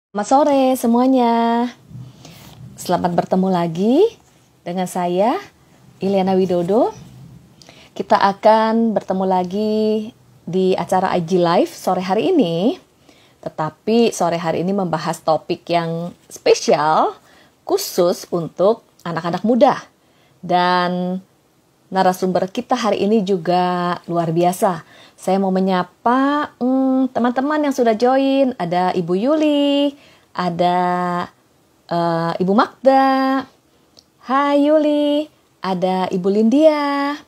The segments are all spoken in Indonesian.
Selamat sore semuanya. Selamat bertemu lagi dengan saya, Ilyana Widodo. Kita akan bertemu lagi di acara IG Live sore hari ini. Tetapi sore hari ini membahas topik yang spesial, khusus untuk anak-anak muda. Dan narasumber kita hari ini juga luar biasa. Saya mau menyapa teman-teman yang sudah join. Ada Ibu Yuli, ada Ibu Magda, hai Yuli, ada Ibu Lindia,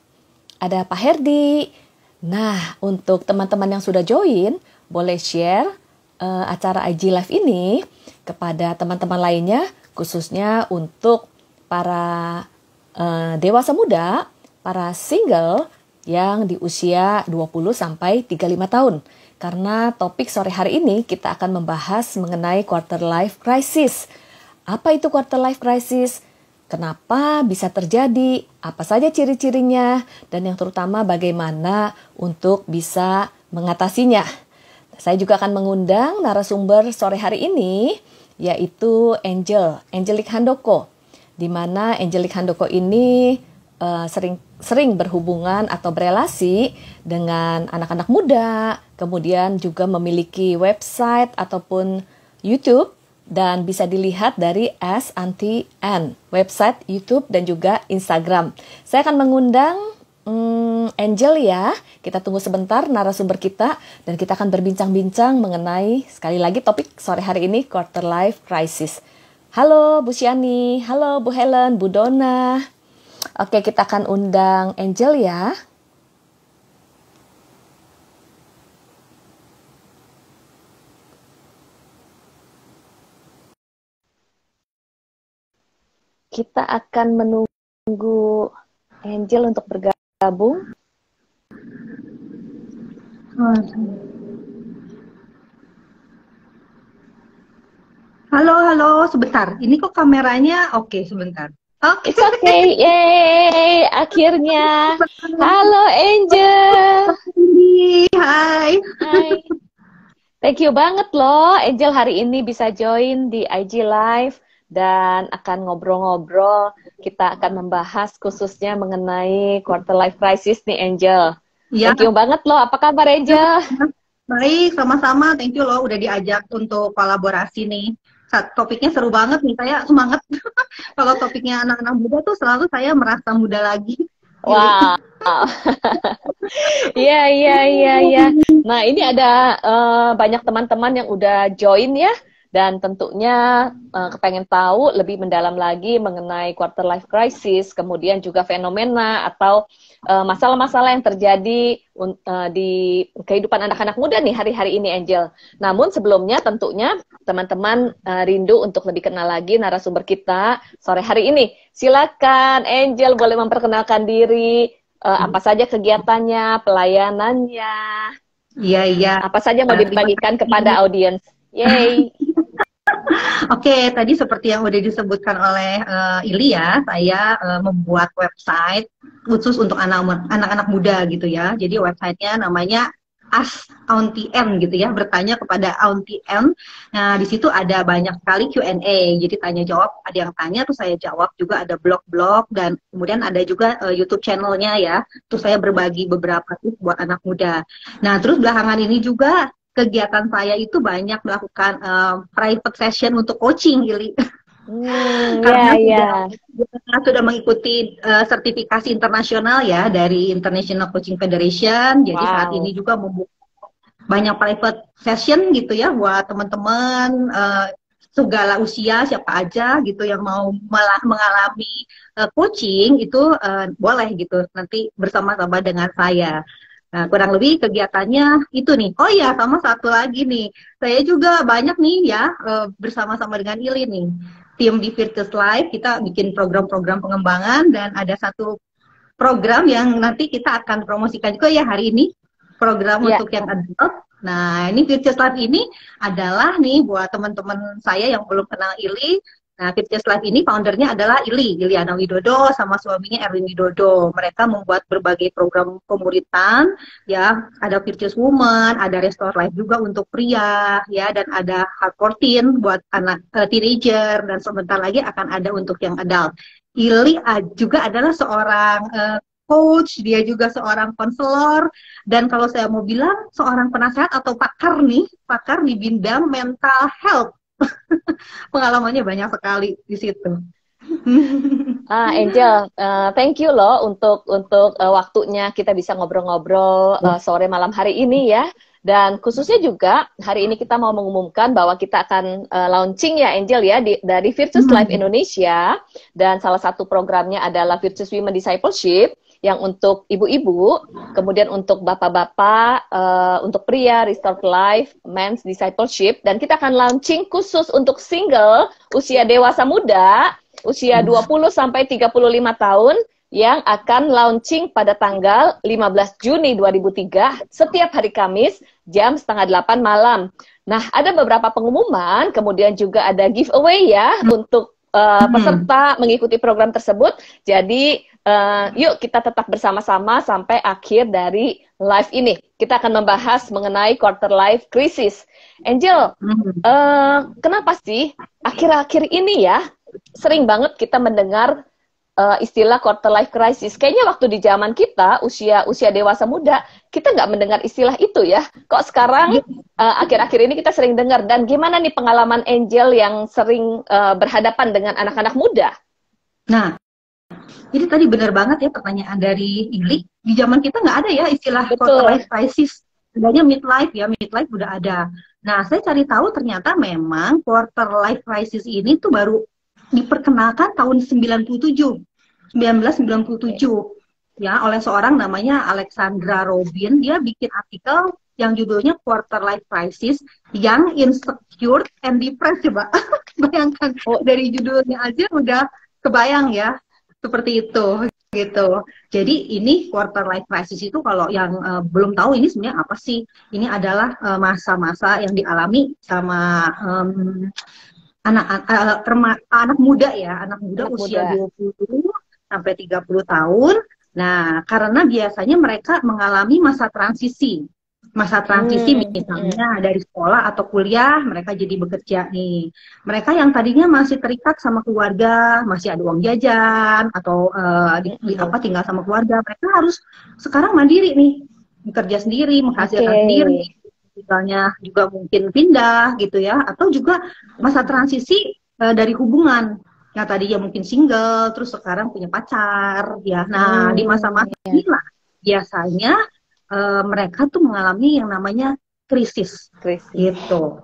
ada Pak Herdi. Nah, untuk teman-teman yang sudah join, boleh share acara IG Live ini kepada teman-teman lainnya, khususnya untuk para dewasa muda, para single yang di usia 20 sampai 35 tahun. Karena topik sore hari ini kita akan membahas mengenai quarter life crisis. Apa itu quarter life crisis? Kenapa bisa terjadi? Apa saja ciri-cirinya? Dan yang terutama bagaimana untuk bisa mengatasinya? Saya juga akan mengundang narasumber sore hari ini, yaitu Angelique Handoko. Di mana Angelique Handoko ini sering berhubungan atau berelasi dengan anak-anak muda, kemudian juga memiliki website ataupun YouTube, dan bisa dilihat dari S Auntie N, website, YouTube, dan juga Instagram. Saya akan mengundang Angel ya. Kita tunggu sebentar narasumber kita, dan kita akan berbincang-bincang mengenai, sekali lagi topik sore hari ini, quarter life crisis. Halo Bu Syani, halo Bu Helen, Bu Dona. Oke, kita akan undang Angel ya. Kita akan menunggu Angel untuk bergabung. Halo, sebentar. Ini kok kameranya oke, sebentar. Oke. It's okay, yay, akhirnya. Halo Angel. Hai. Thank you banget loh, Angel hari ini bisa join di IG Live dan akan ngobrol-ngobrol. Kita akan membahas khususnya mengenai quarter life crisis nih, Angel. Ya. Thank you banget loh. Apa kabar, Angel? Baik, sama-sama. Thank you loh udah diajak untuk kolaborasi nih. Topiknya seru banget nih, saya semangat. Kalau topiknya anak-anak muda tuh selalu saya merasa muda lagi. Wow. Iya. Nah, ini ada banyak teman-teman yang udah join ya. Dan tentunya kepengen tahu lebih mendalam lagi mengenai quarter life crisis, kemudian juga fenomena atau masalah-masalah yang terjadi di kehidupan anak-anak muda nih hari-hari ini, Angel. Namun sebelumnya tentunya teman-teman rindu untuk lebih kenal lagi narasumber kita sore hari ini. Silakan, Angel, boleh memperkenalkan diri, apa saja kegiatannya, pelayanannya. Iya. Apa saja mau dibagikan kepada audiens. Yay. Oke, tadi seperti yang udah disebutkan oleh Ili ya, saya membuat website khusus untuk anak-anak muda gitu ya. Jadi websitenya namanya Ask Auntie N gitu ya, bertanya kepada Auntie N. Nah, di situ ada banyak sekali Q&A. Jadi tanya jawab, ada yang tanya terus saya jawab, juga ada blog-blog, dan kemudian ada juga YouTube channelnya ya. Terus saya berbagi beberapa tips buat anak muda. Nah, terus belakangan ini juga kegiatan saya itu banyak melakukan private session untuk coaching, Ili. Karena sudah mengikuti sertifikasi internasional ya dari International Coaching Federation. Jadi saat ini juga membuka banyak private session gitu ya buat teman-teman segala usia, siapa aja gitu yang mau mengalami coaching itu boleh gitu nanti bersama-sama dengan saya. Nah, kurang lebih kegiatannya itu nih. Oh iya, sama satu lagi nih. Saya juga banyak nih ya, bersama-sama dengan Ili nih. Tim di Virtus Life, kita bikin program-program pengembangan, dan ada satu program yang nanti kita akan promosikan juga ya hari ini. Program untuk yang adult. Nah, ini Virtus Life ini adalah nih buat teman-teman saya yang belum kenal Ili, Nah, Virtuous Life ini foundernya adalah Iliana Widodo sama suaminya Erwin Widodo. Mereka membuat berbagai program pemuritan, ya, ada Virtuous Woman, ada Restore Life juga untuk pria, ya, dan ada Heart 14 buat anak teenager, dan sebentar lagi akan ada untuk yang adult. Juga adalah seorang coach, dia juga seorang konselor, dan kalau saya mau bilang seorang penasehat atau pakar nih, pakar di bidang mental health. Pengalamannya banyak sekali di situ. Angel, thank you loh untuk waktunya kita bisa ngobrol-ngobrol sore malam hari ini ya. Dan khususnya juga hari ini kita mau mengumumkan bahwa kita akan launching ya Angel ya dari Virtuous Life Indonesia, dan salah satu programnya adalah Virtuous Women Discipleship yang untuk ibu-ibu, kemudian untuk bapak-bapak, untuk pria Restored Life, Men's Discipleship, dan kita akan launching khusus untuk single usia dewasa muda, usia 20 sampai 35 tahun yang akan launching pada tanggal 15 Juni 2003 setiap hari Kamis jam 7:30 malam. Nah, ada beberapa pengumuman, kemudian juga ada giveaway ya untuk peserta mengikuti program tersebut. Jadi yuk kita tetap bersama-sama sampai akhir dari live ini. Kita akan membahas mengenai quarter life crisis. Angel, kenapa sih akhir-akhir ini ya sering banget kita mendengar istilah quarter life crisis? Kayaknya waktu di zaman kita usia dewasa muda kita nggak mendengar istilah itu ya. Kok sekarang akhir-akhir ini kita sering dengar? Dan gimana nih pengalaman Angel yang sering berhadapan dengan anak-anak muda? Nah, jadi tadi benar banget ya pertanyaan dari Ili. Di zaman kita nggak ada ya istilah quarter life crisis. Adanya midlife ya, midlife udah ada. Nah, saya cari tahu ternyata memang quarter life crisis ini tuh baru diperkenalkan tahun 1997 ya oleh seorang namanya Alexandra Robin. Dia bikin artikel yang judulnya Quarter Life Crisis, Young, Insecure, and Depressed. Coba bayangkan dari judulnya aja udah kebayang ya seperti itu gitu. Jadi ini quarter life crisis itu kalau yang belum tahu ini sebenarnya apa sih? Ini adalah masa-masa yang dialami sama anak muda ya, anak muda usia 20 sampai 30 tahun. Nah, karena biasanya mereka mengalami masa transisi. Masa transisi misalnya dari sekolah atau kuliah, mereka jadi bekerja nih. Mereka yang tadinya masih terikat sama keluarga, masih ada uang jajan, atau tinggal sama keluarga, mereka harus sekarang mandiri nih, bekerja sendiri, menghasilkan sendiri. Misalnya juga mungkin pindah gitu ya, atau juga masa transisi dari hubungan yang tadinya mungkin single terus sekarang punya pacar ya. Nah, di masa-masa inilah biasanya mereka tuh mengalami yang namanya krisis gitu.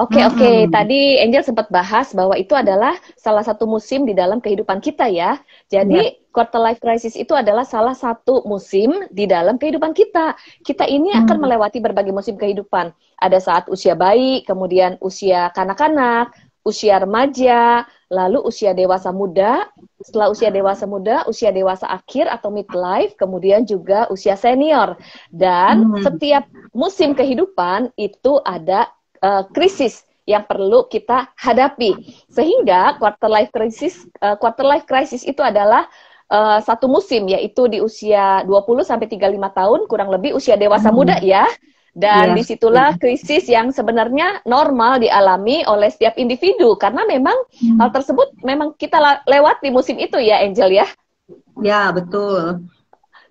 Oke. Tadi Angel sempat bahas bahwa itu adalah salah satu musim di dalam kehidupan kita ya. Jadi quarter life crisis itu adalah salah satu musim di dalam kehidupan kita. Kita ini akan melewati berbagai musim kehidupan. Ada saat usia bayi, kemudian usia kanak-kanak, usia remaja, lalu usia dewasa muda. Setelah usia dewasa muda, usia dewasa akhir atau midlife, kemudian juga usia senior. Dan setiap musim kehidupan itu ada krisis yang perlu kita hadapi, sehingga quarter life crisis itu adalah satu musim, yaitu di usia 20 sampai 35 tahun, kurang lebih usia dewasa muda ya. Dan disitulah krisis yang sebenarnya normal dialami oleh setiap individu, karena memang hal tersebut memang kita lewat di musim itu ya Angel ya. Ya, betul.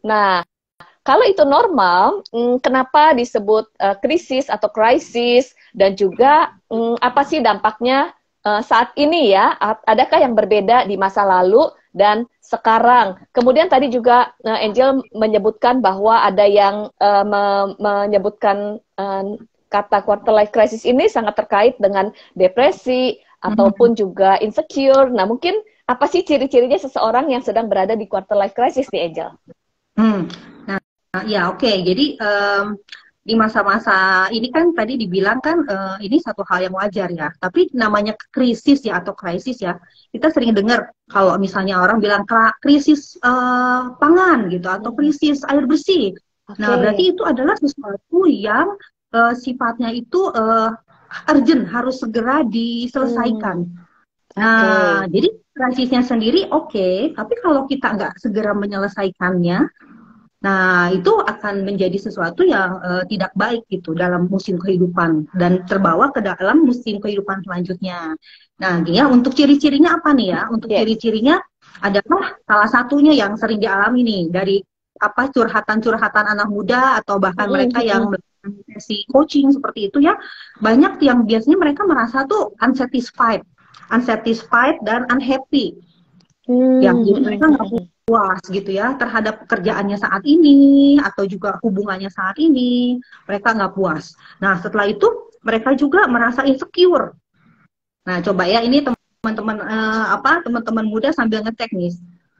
Nah, kalau itu normal, kenapa disebut krisis atau krisis? Dan juga apa sih dampaknya saat ini ya? Adakah yang berbeda di masa lalu dan sekarang? Kemudian tadi juga Angel menyebutkan bahwa ada yang menyebutkan kata quarter life crisis ini sangat terkait dengan depresi ataupun juga insecure. Nah, mungkin apa sih ciri-cirinya seseorang yang sedang berada di quarter life crisis nih, Angel? Nah, ya oke. Jadi di masa-masa ini kan tadi dibilang kan ini satu hal yang wajar ya. Tapi namanya krisis ya atau krisis ya, kita sering dengar kalau misalnya orang bilang krisis pangan gitu atau krisis air bersih. Nah, berarti itu adalah sesuatu yang sifatnya itu urgent, harus segera diselesaikan. Nah, jadi krisisnya sendiri oke, tapi kalau kita nggak segera menyelesaikannya, nah itu akan menjadi sesuatu yang tidak baik gitu dalam musim kehidupan dan terbawa ke dalam musim kehidupan selanjutnya. Nah, gini ya, untuk ciri-cirinya apa nih ya? Untuk Yes. ciri-cirinya adalah salah satunya yang sering dialami nih dari apa curhatan-curhatan anak muda atau bahkan mereka yang melakukan sesi coaching seperti itu ya, banyak yang biasanya mereka merasa tuh unsatisfied dan unhappy. Ya, jadi mereka nggak puas gitu ya terhadap pekerjaannya saat ini atau juga hubungannya saat ini, mereka nggak puas. Nah, setelah itu mereka juga merasa insecure. Nah, coba ya ini teman-teman teman-teman muda sambil ngecek nih,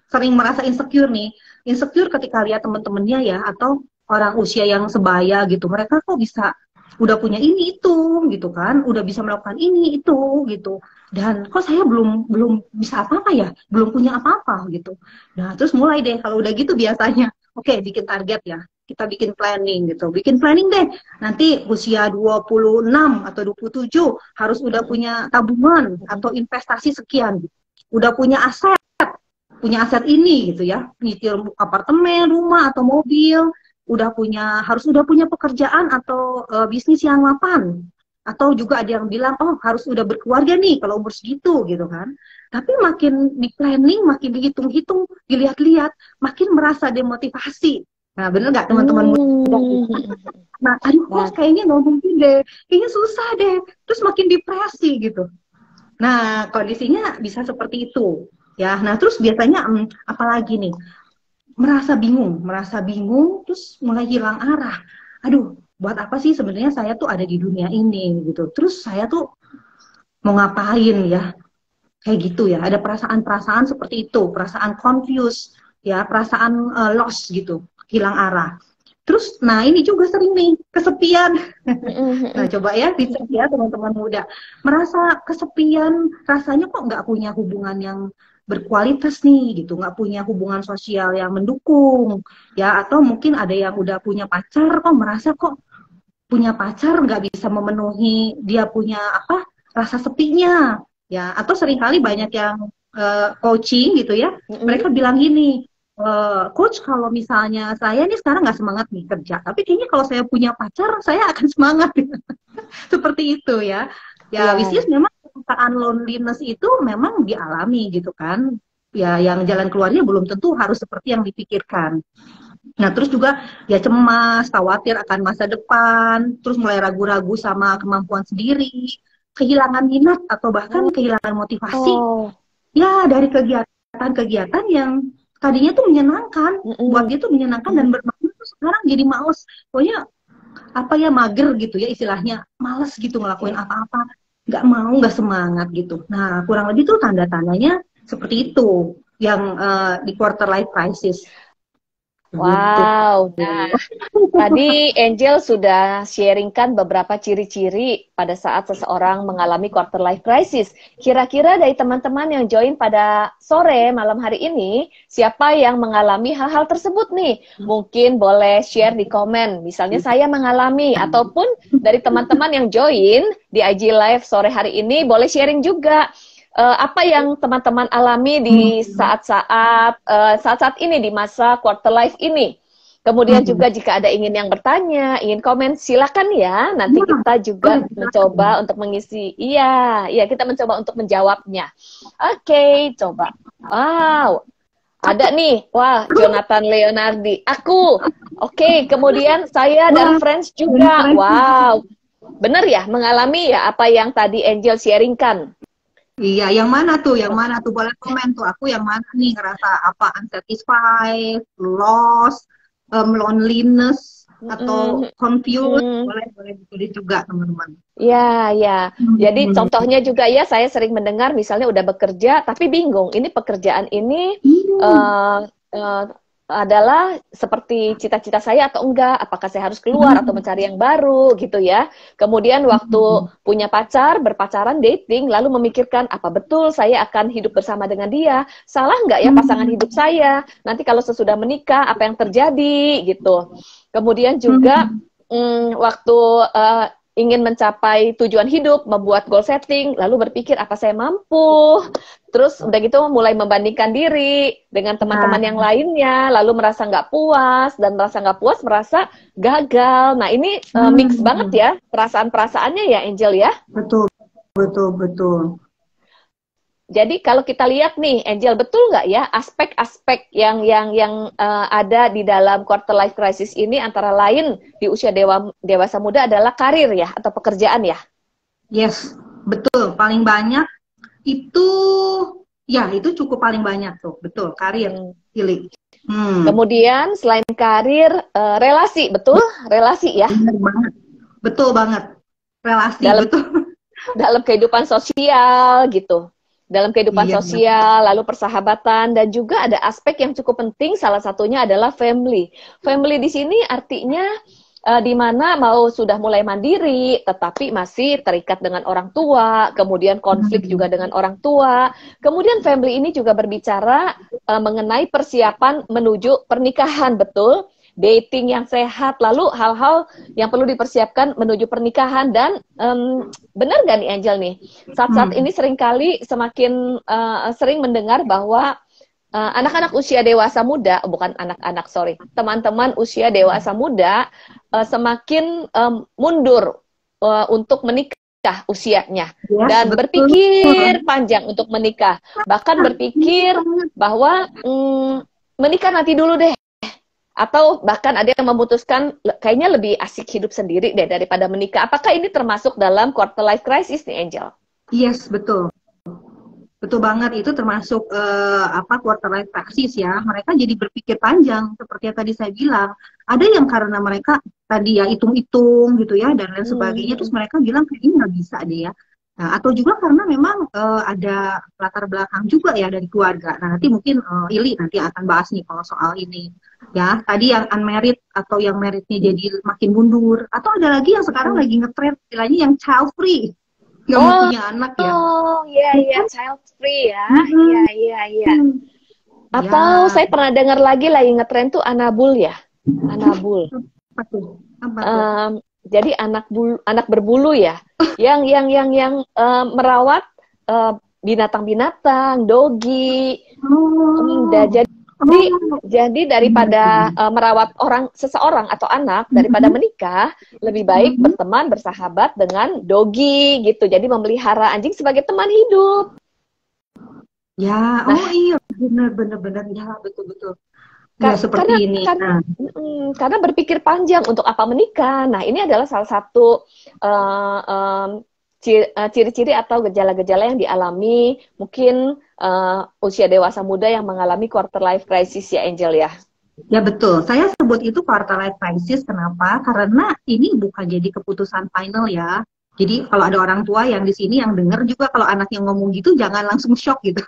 sering merasa insecure nih, insecure ketika lihat teman-temannya ya atau orang usia yang sebaya gitu, mereka kok bisa udah punya ini itu gitu kan, udah bisa melakukan ini itu gitu, dan kok saya belum belum bisa apa-apa ya, belum punya apa-apa gitu. Nah, terus mulai deh kalau udah gitu biasanya, oke, bikin target ya, kita bikin planning gitu, bikin planning deh. Nanti usia 26 atau 27 harus udah punya tabungan atau investasi sekian. Udah punya aset ini gitu ya. Nyicil apartemen, rumah atau mobil, harus udah punya pekerjaan atau bisnis yang mapan. Atau juga ada yang bilang, oh harus udah berkeluarga nih kalau umur segitu gitu kan. Tapi makin di planning, makin dihitung-hitung, dilihat-lihat, makin merasa demotivasi. Nah, bener nggak teman-teman muda? Nah, aduh kok kayaknya nggak mungkin deh, kayaknya susah deh, terus makin depresi gitu. Nah, kondisinya bisa seperti itu. Ya, nah terus biasanya apalagi nih, merasa bingung, terus mulai hilang arah. Aduh, buat apa sih sebenarnya saya tuh ada di dunia ini gitu. Terus saya tuh mau ngapain ya? Kayak gitu ya. Ada perasaan-perasaan seperti itu, perasaan confused, ya, perasaan lost gitu, hilang arah. Terus, nah ini juga sering nih, kesepian. Nah, coba ya, dicek ya teman-teman muda. Merasa kesepian, rasanya kok nggak punya hubungan yang berkualitas nih, gitu. Nggak punya hubungan sosial yang mendukung. Ya, atau mungkin ada yang udah punya pacar, kok merasa kok punya pacar nggak bisa memenuhi dia punya apa rasa sepinya. Ya, atau seringkali banyak yang coaching gitu ya, mereka bilang gini, coach kalau misalnya saya nih sekarang nggak semangat nih kerja, tapi kayaknya kalau saya punya pacar saya akan semangat. Seperti itu ya. Ya, which is memang perasaan loneliness itu memang dialami gitu kan. Ya, yang jalan keluarnya belum tentu harus seperti yang dipikirkan. Nah, terus juga ya cemas, khawatir akan masa depan, terus mulai ragu-ragu sama kemampuan sendiri, kehilangan minat atau bahkan kehilangan motivasi. Ya, dari kegiatan-kegiatan yang tadinya tuh menyenangkan, buat dia tuh menyenangkan dan bermakna, tuh sekarang jadi males. Pokoknya apa ya, mager gitu ya istilahnya, males gitu ngelakuin apa-apa, nggak mau, nggak semangat gitu. Nah, kurang lebih tuh tanda-tandanya seperti itu yang di quarter life crisis. Wow, nah tadi Angel sudah sharingkan beberapa ciri-ciri pada saat seseorang mengalami quarter life crisis. Kira-kira dari teman-teman yang join pada sore malam hari ini, siapa yang mengalami hal-hal tersebut nih? Mungkin boleh share di komen, misalnya saya mengalami, ataupun dari teman-teman yang join di IG Live sore hari ini, boleh sharing juga. Apa yang teman-teman alami di saat-saat ini di masa quarter life ini. Kemudian juga jika ada yang bertanya, ingin komen, silakan ya. Nanti kita juga mencoba untuk mengisi. Iya, kita mencoba untuk menjawabnya. Oke, coba. Wow, ada nih. Wah, Jonathan Leonardi. Aku. Oke, kemudian saya dan friends juga. Wow, benar ya, mengalami ya apa yang tadi Angel sharingkan. Iya, yang mana tuh? Yang mana tuh? Boleh komen tuh. Aku yang mana nih ngerasa apa? Unsatisfied, lost, loneliness, atau confused? Boleh ditulis juga teman-teman. Ya. Jadi contohnya juga ya, saya sering mendengar misalnya udah bekerja tapi bingung. Ini pekerjaan ini adalah seperti cita-cita saya atau enggak, apakah saya harus keluar atau mencari yang baru gitu ya. Kemudian waktu punya pacar, berpacaran, dating, lalu memikirkan apa betul saya akan hidup bersama dengan dia, salah enggak ya pasangan hidup saya, nanti kalau sesudah menikah apa yang terjadi gitu. Kemudian juga waktu ingin mencapai tujuan hidup, membuat goal setting, lalu berpikir apa saya mampu, terus udah gitu mulai membandingkan diri dengan teman-teman yang lainnya, lalu merasa nggak puas, dan merasa nggak puas merasa gagal. Nah ini mix banget ya perasaan-perasaannya ya Angel ya. Betul, betul, betul. Jadi kalau kita lihat nih, Angel, betul nggak ya aspek-aspek yang ada di dalam quarter life crisis ini antara lain di usia dewasa muda adalah karir ya atau pekerjaan ya? Yes, betul. Paling banyak itu ya itu cukup paling banyak tuh, betul. Karir, pilih. Kemudian selain karir, relasi, betul? Relasi ya? Bener banget, betul banget. Relasi, betul. Dalam kehidupan sosial gitu. Dalam kehidupan sosial, lalu persahabatan, dan juga ada aspek yang cukup penting, salah satunya adalah family. Family di sini artinya di mana mau sudah mulai mandiri, tetapi masih terikat dengan orang tua, kemudian konflik juga dengan orang tua. Kemudian family ini juga berbicara mengenai persiapan menuju pernikahan, betul? Dating yang sehat, lalu hal-hal yang perlu dipersiapkan menuju pernikahan. Dan benar nggak nih Angel nih, saat-saat ini seringkali semakin sering mendengar bahwa anak-anak usia dewasa muda, bukan anak-anak, sorry, teman-teman usia dewasa muda semakin mundur untuk menikah usianya, dan berpikir panjang untuk menikah, bahkan berpikir bahwa menikah nanti dulu deh. Atau bahkan ada yang memutuskan kayaknya lebih asik hidup sendiri deh daripada menikah. Apakah ini termasuk dalam quarter life crisis nih, Angel? Yes, betul. Betul banget, itu termasuk quarter life crisis ya. Mereka jadi berpikir panjang, seperti yang tadi saya bilang. Ada yang karena mereka tadi ya hitung-hitung gitu ya, dan lain sebagainya. Terus mereka bilang kayak ini nggak bisa deh ya. Nah, atau juga karena memang ada latar belakang juga ya dari keluarga. Nah, nanti mungkin Ili nanti akan bahas nih kalau soal ini. Ya, tadi yang unmarried atau yang marriednya jadi makin mundur. Atau ada lagi yang sekarang lagi ngetrend istilahnya yang child free. Nggak mau punya anak ya. Oh, iya, child free ya. Iya. Atau saya pernah dengar lagi ngetrend tuh anabul ya. Anabul. Apa tuh? Apa tuh? Jadi anak berbulu ya, yang merawat binatang-binatang, dogi. Jadi daripada merawat seseorang atau anak, daripada menikah, lebih baik berteman, bersahabat dengan dogi gitu. Jadi memelihara anjing sebagai teman hidup. Ya, iya, benar, ya, betul. Ya, seperti ini. Karena berpikir panjang untuk apa menikah. Nah, ini adalah salah satu ciri-ciri atau gejala-gejala yang dialami mungkin usia dewasa muda yang mengalami quarter life crisis ya, Angel ya. Ya betul, saya sebut itu quarter life crisis. Kenapa? Karena ini bukan jadi keputusan final ya. Jadi kalau ada orang tua yang di sini yang dengar juga, kalau anak yang ngomong gitu jangan langsung shock gitu.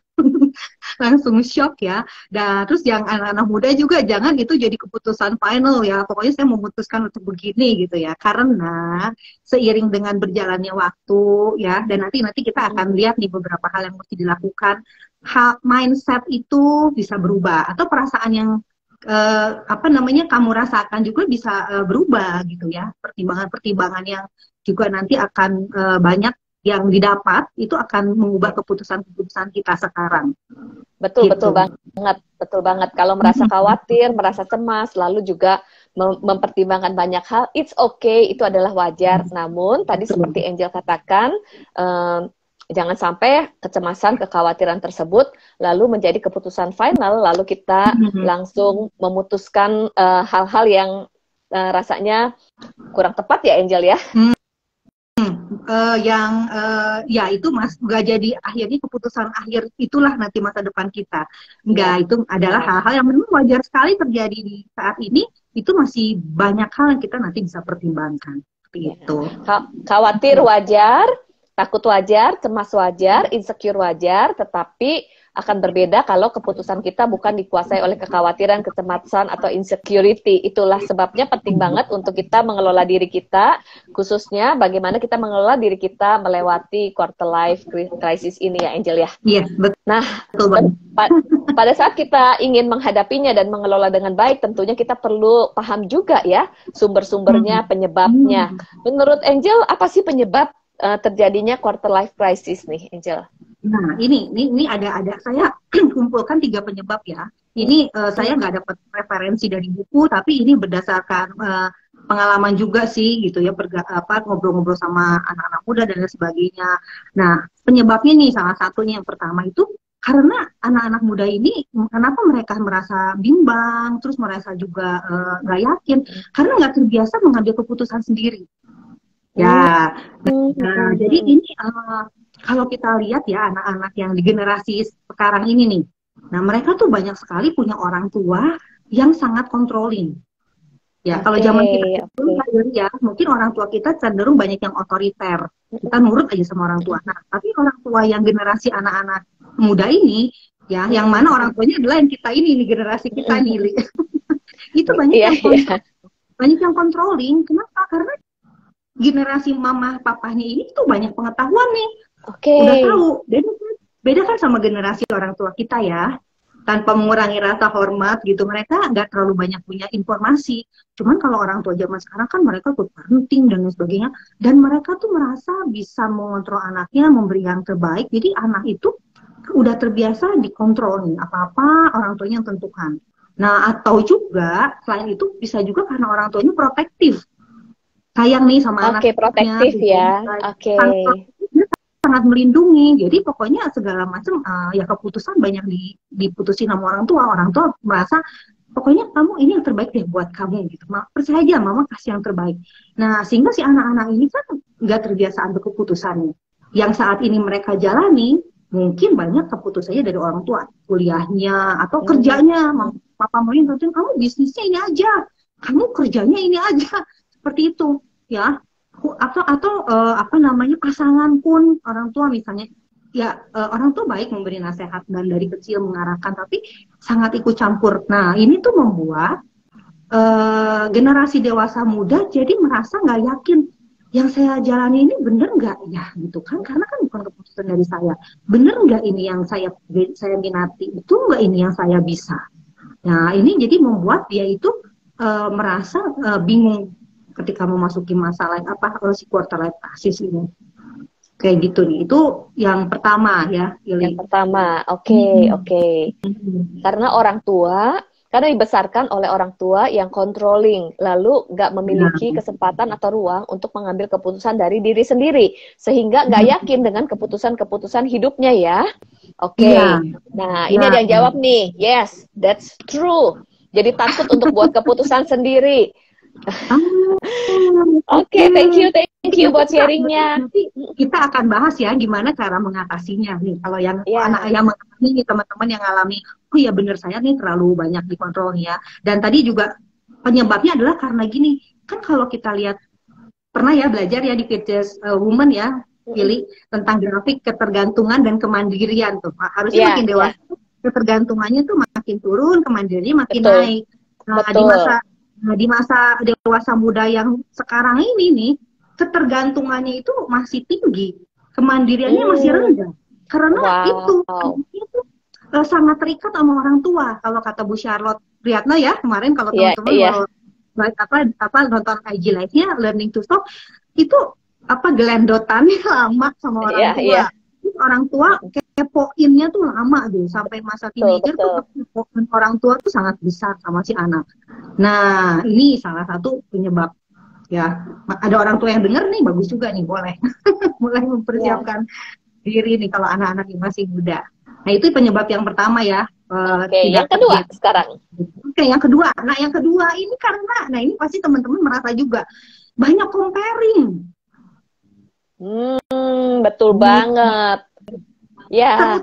Langsung shock ya. Dan terus yang anak-anak muda juga jangan itu jadi keputusan final ya. Pokoknya saya memutuskan untuk begini gitu ya. Karena seiring dengan berjalannya waktu ya, dan nanti kita akan lihat nih beberapa hal yang mesti dilakukan. Mindset itu bisa berubah, atau perasaan yang kamu rasakan juga bisa berubah gitu ya. Pertimbangan-pertimbangan yang juga nanti akan banyak yang didapat, itu akan mengubah keputusan-keputusan kita sekarang. Betul banget. Kalau merasa khawatir, merasa cemas, lalu juga mempertimbangkan banyak hal, it's okay, itu adalah wajar. Namun tadi seperti Angel katakan, jangan sampai kecemasan, kekhawatiran tersebut lalu menjadi keputusan final, lalu kita langsung memutuskan hal-hal yang rasanya kurang tepat ya, Angel ya. Ya itu nggak jadi akhirnya keputusan akhir, itulah nanti masa depan kita. Itu adalah hal-hal yang memang wajar sekali terjadi di saat ini. Itu masih banyak hal yang kita nanti bisa pertimbangkan. Itu. Khawatir wajar, takut wajar, cemas wajar, insecure wajar, tetapi akan berbeda kalau keputusan kita bukan dikuasai oleh kekhawatiran, kecemasan, atau insecurity. Itulah sebabnya penting banget untuk kita mengelola diri kita, khususnya bagaimana kita mengelola diri kita melewati quarter life crisis ini ya, Angel ya. Iya, betul. Nah, banget. pada saat kita ingin menghadapinya dan mengelola dengan baik, tentunya kita perlu paham juga ya sumber-sumbernya, penyebabnya. Menurut Angel, apa sih penyebab terjadinya quarter life crisis nih, Angel? Nah, ini ada saya kumpulkan 3 penyebab ya. Ini saya nggak dapat referensi dari buku, tapi ini berdasarkan pengalaman juga sih gitu ya, ngobrol-ngobrol sama anak-anak muda dan lain sebagainya. Nah, penyebabnya nih salah satunya yang pertama itu karena anak-anak muda ini kenapa mereka merasa bimbang, terus merasa juga nggak yakin karena nggak terbiasa mengambil keputusan sendiri. Ya, nah, jadi ini kalau kita lihat ya anak-anak yang di generasi sekarang ini nih, nah mereka tuh banyak sekali punya orang tua yang sangat controlling. Ya, kalau zaman kita ya, mungkin orang tua kita cenderung banyak yang otoriter. Kita nurut aja sama orang tua. Nah, tapi orang tua yang generasi anak-anak muda ini, ya, yang mana orang tuanya adalah yang kita ini generasi kita nih. Itu banyak yang controlling. Kenapa? Karena generasi mama papahnya ini tuh banyak pengetahuan nih. Udah tahu. Beda kan sama generasi orang tua kita ya. Tanpa mengurangi rasa hormat gitu. Mereka nggak terlalu banyak punya informasi. Cuman kalau orang tua zaman sekarang kan mereka tuh parenting dan lain sebagainya. Dan mereka tuh merasa bisa mengontrol anaknya, memberi yang terbaik. Jadi anak itu udah terbiasa dikontrol nih. Apa-apa orang tuanya yang tentukan. Nah, atau juga selain itu bisa juga karena orang tuanya protektif. Sayang nih sama anaknya. Protektif ya. Sangat melindungi. Jadi pokoknya segala macam ya keputusan banyak diputusin sama orang tua. Orang tua merasa pokoknya kamu ini yang terbaik deh buat kamu gitu. Percaya aja mama kasih yang terbaik. Nah, sehingga si anak-anak ini kan nggak terbiasa ambil keputusannya. Yang saat ini mereka jalani mungkin banyak keputusannya dari orang tua, kuliahnya atau kerjanya. Papa mau tentuin kamu bisnisnya ini aja, kamu kerjanya ini aja. Seperti itu ya, atau apa namanya, pasangan pun orang tua misalnya ya, orang tua baik memberi nasihat dan dari kecil mengarahkan, tapi sangat ikut campur. Nah, ini tuh membuat generasi dewasa muda jadi merasa nggak yakin yang saya jalani ini bener nggak ya gitu kan, karena kan bukan keputusan dari saya. Bener nggak ini yang saya minati, betul nggak ini yang saya bisa. Nah, ini jadi membuat dia itu merasa bingung ketika memasuki masalah si quarter life crisis ini. Kayak gitu nih. Itu yang pertama ya, Ili. Yang pertama, oke. Karena dibesarkan oleh orang tua yang controlling, lalu nggak memiliki kesempatan atau ruang untuk mengambil keputusan dari diri sendiri, sehingga nggak yakin dengan keputusan-keputusan hidupnya ya. Nah, ini ada yang jawab nih, yes, that's true. Jadi takut untuk buat keputusan sendiri. Thank you buat sharingnya. Nanti kita akan bahas ya gimana cara mengatasinya nih. Kalau yang anak yang mengalami, teman-teman yang alami, oh ya bener saya nih terlalu banyak dikontrol ya. Dan tadi juga penyebabnya adalah karena gini, kan kalau kita lihat, pernah ya belajar ya di Virtuous Woman ya, Pilih tentang grafik ketergantungan dan kemandirian tuh. Harusnya makin dewasa ketergantungannya tuh makin turun, kemandiriannya makin naik. Nah, di masa dewasa muda yang sekarang ini nih, ketergantungannya itu masih tinggi, kemandiriannya masih rendah. Karena itu sangat terikat sama orang tua. Kalau kata Bu Charlotte Priatno ya, kemarin kalau teman-teman nonton IG Live-nya Learning to Stop, itu gelendotannya lama sama orang tua. Orang tua kepoinnya tuh lama tuh, sampai masa teenager tuh kepoin orang tua tuh sangat besar sama si anak. Nah, ini salah satu penyebab ya. Ada orang tua yang denger nih, bagus juga nih, boleh mulai mempersiapkan diri nih kalau anak-anak yang masih muda. Nah, itu penyebab yang pertama ya. Yang kedua sekarang. Yang kedua. Nah, yang kedua ini karena ini pasti teman-teman merasa juga banyak comparing. Betul banget. Ya,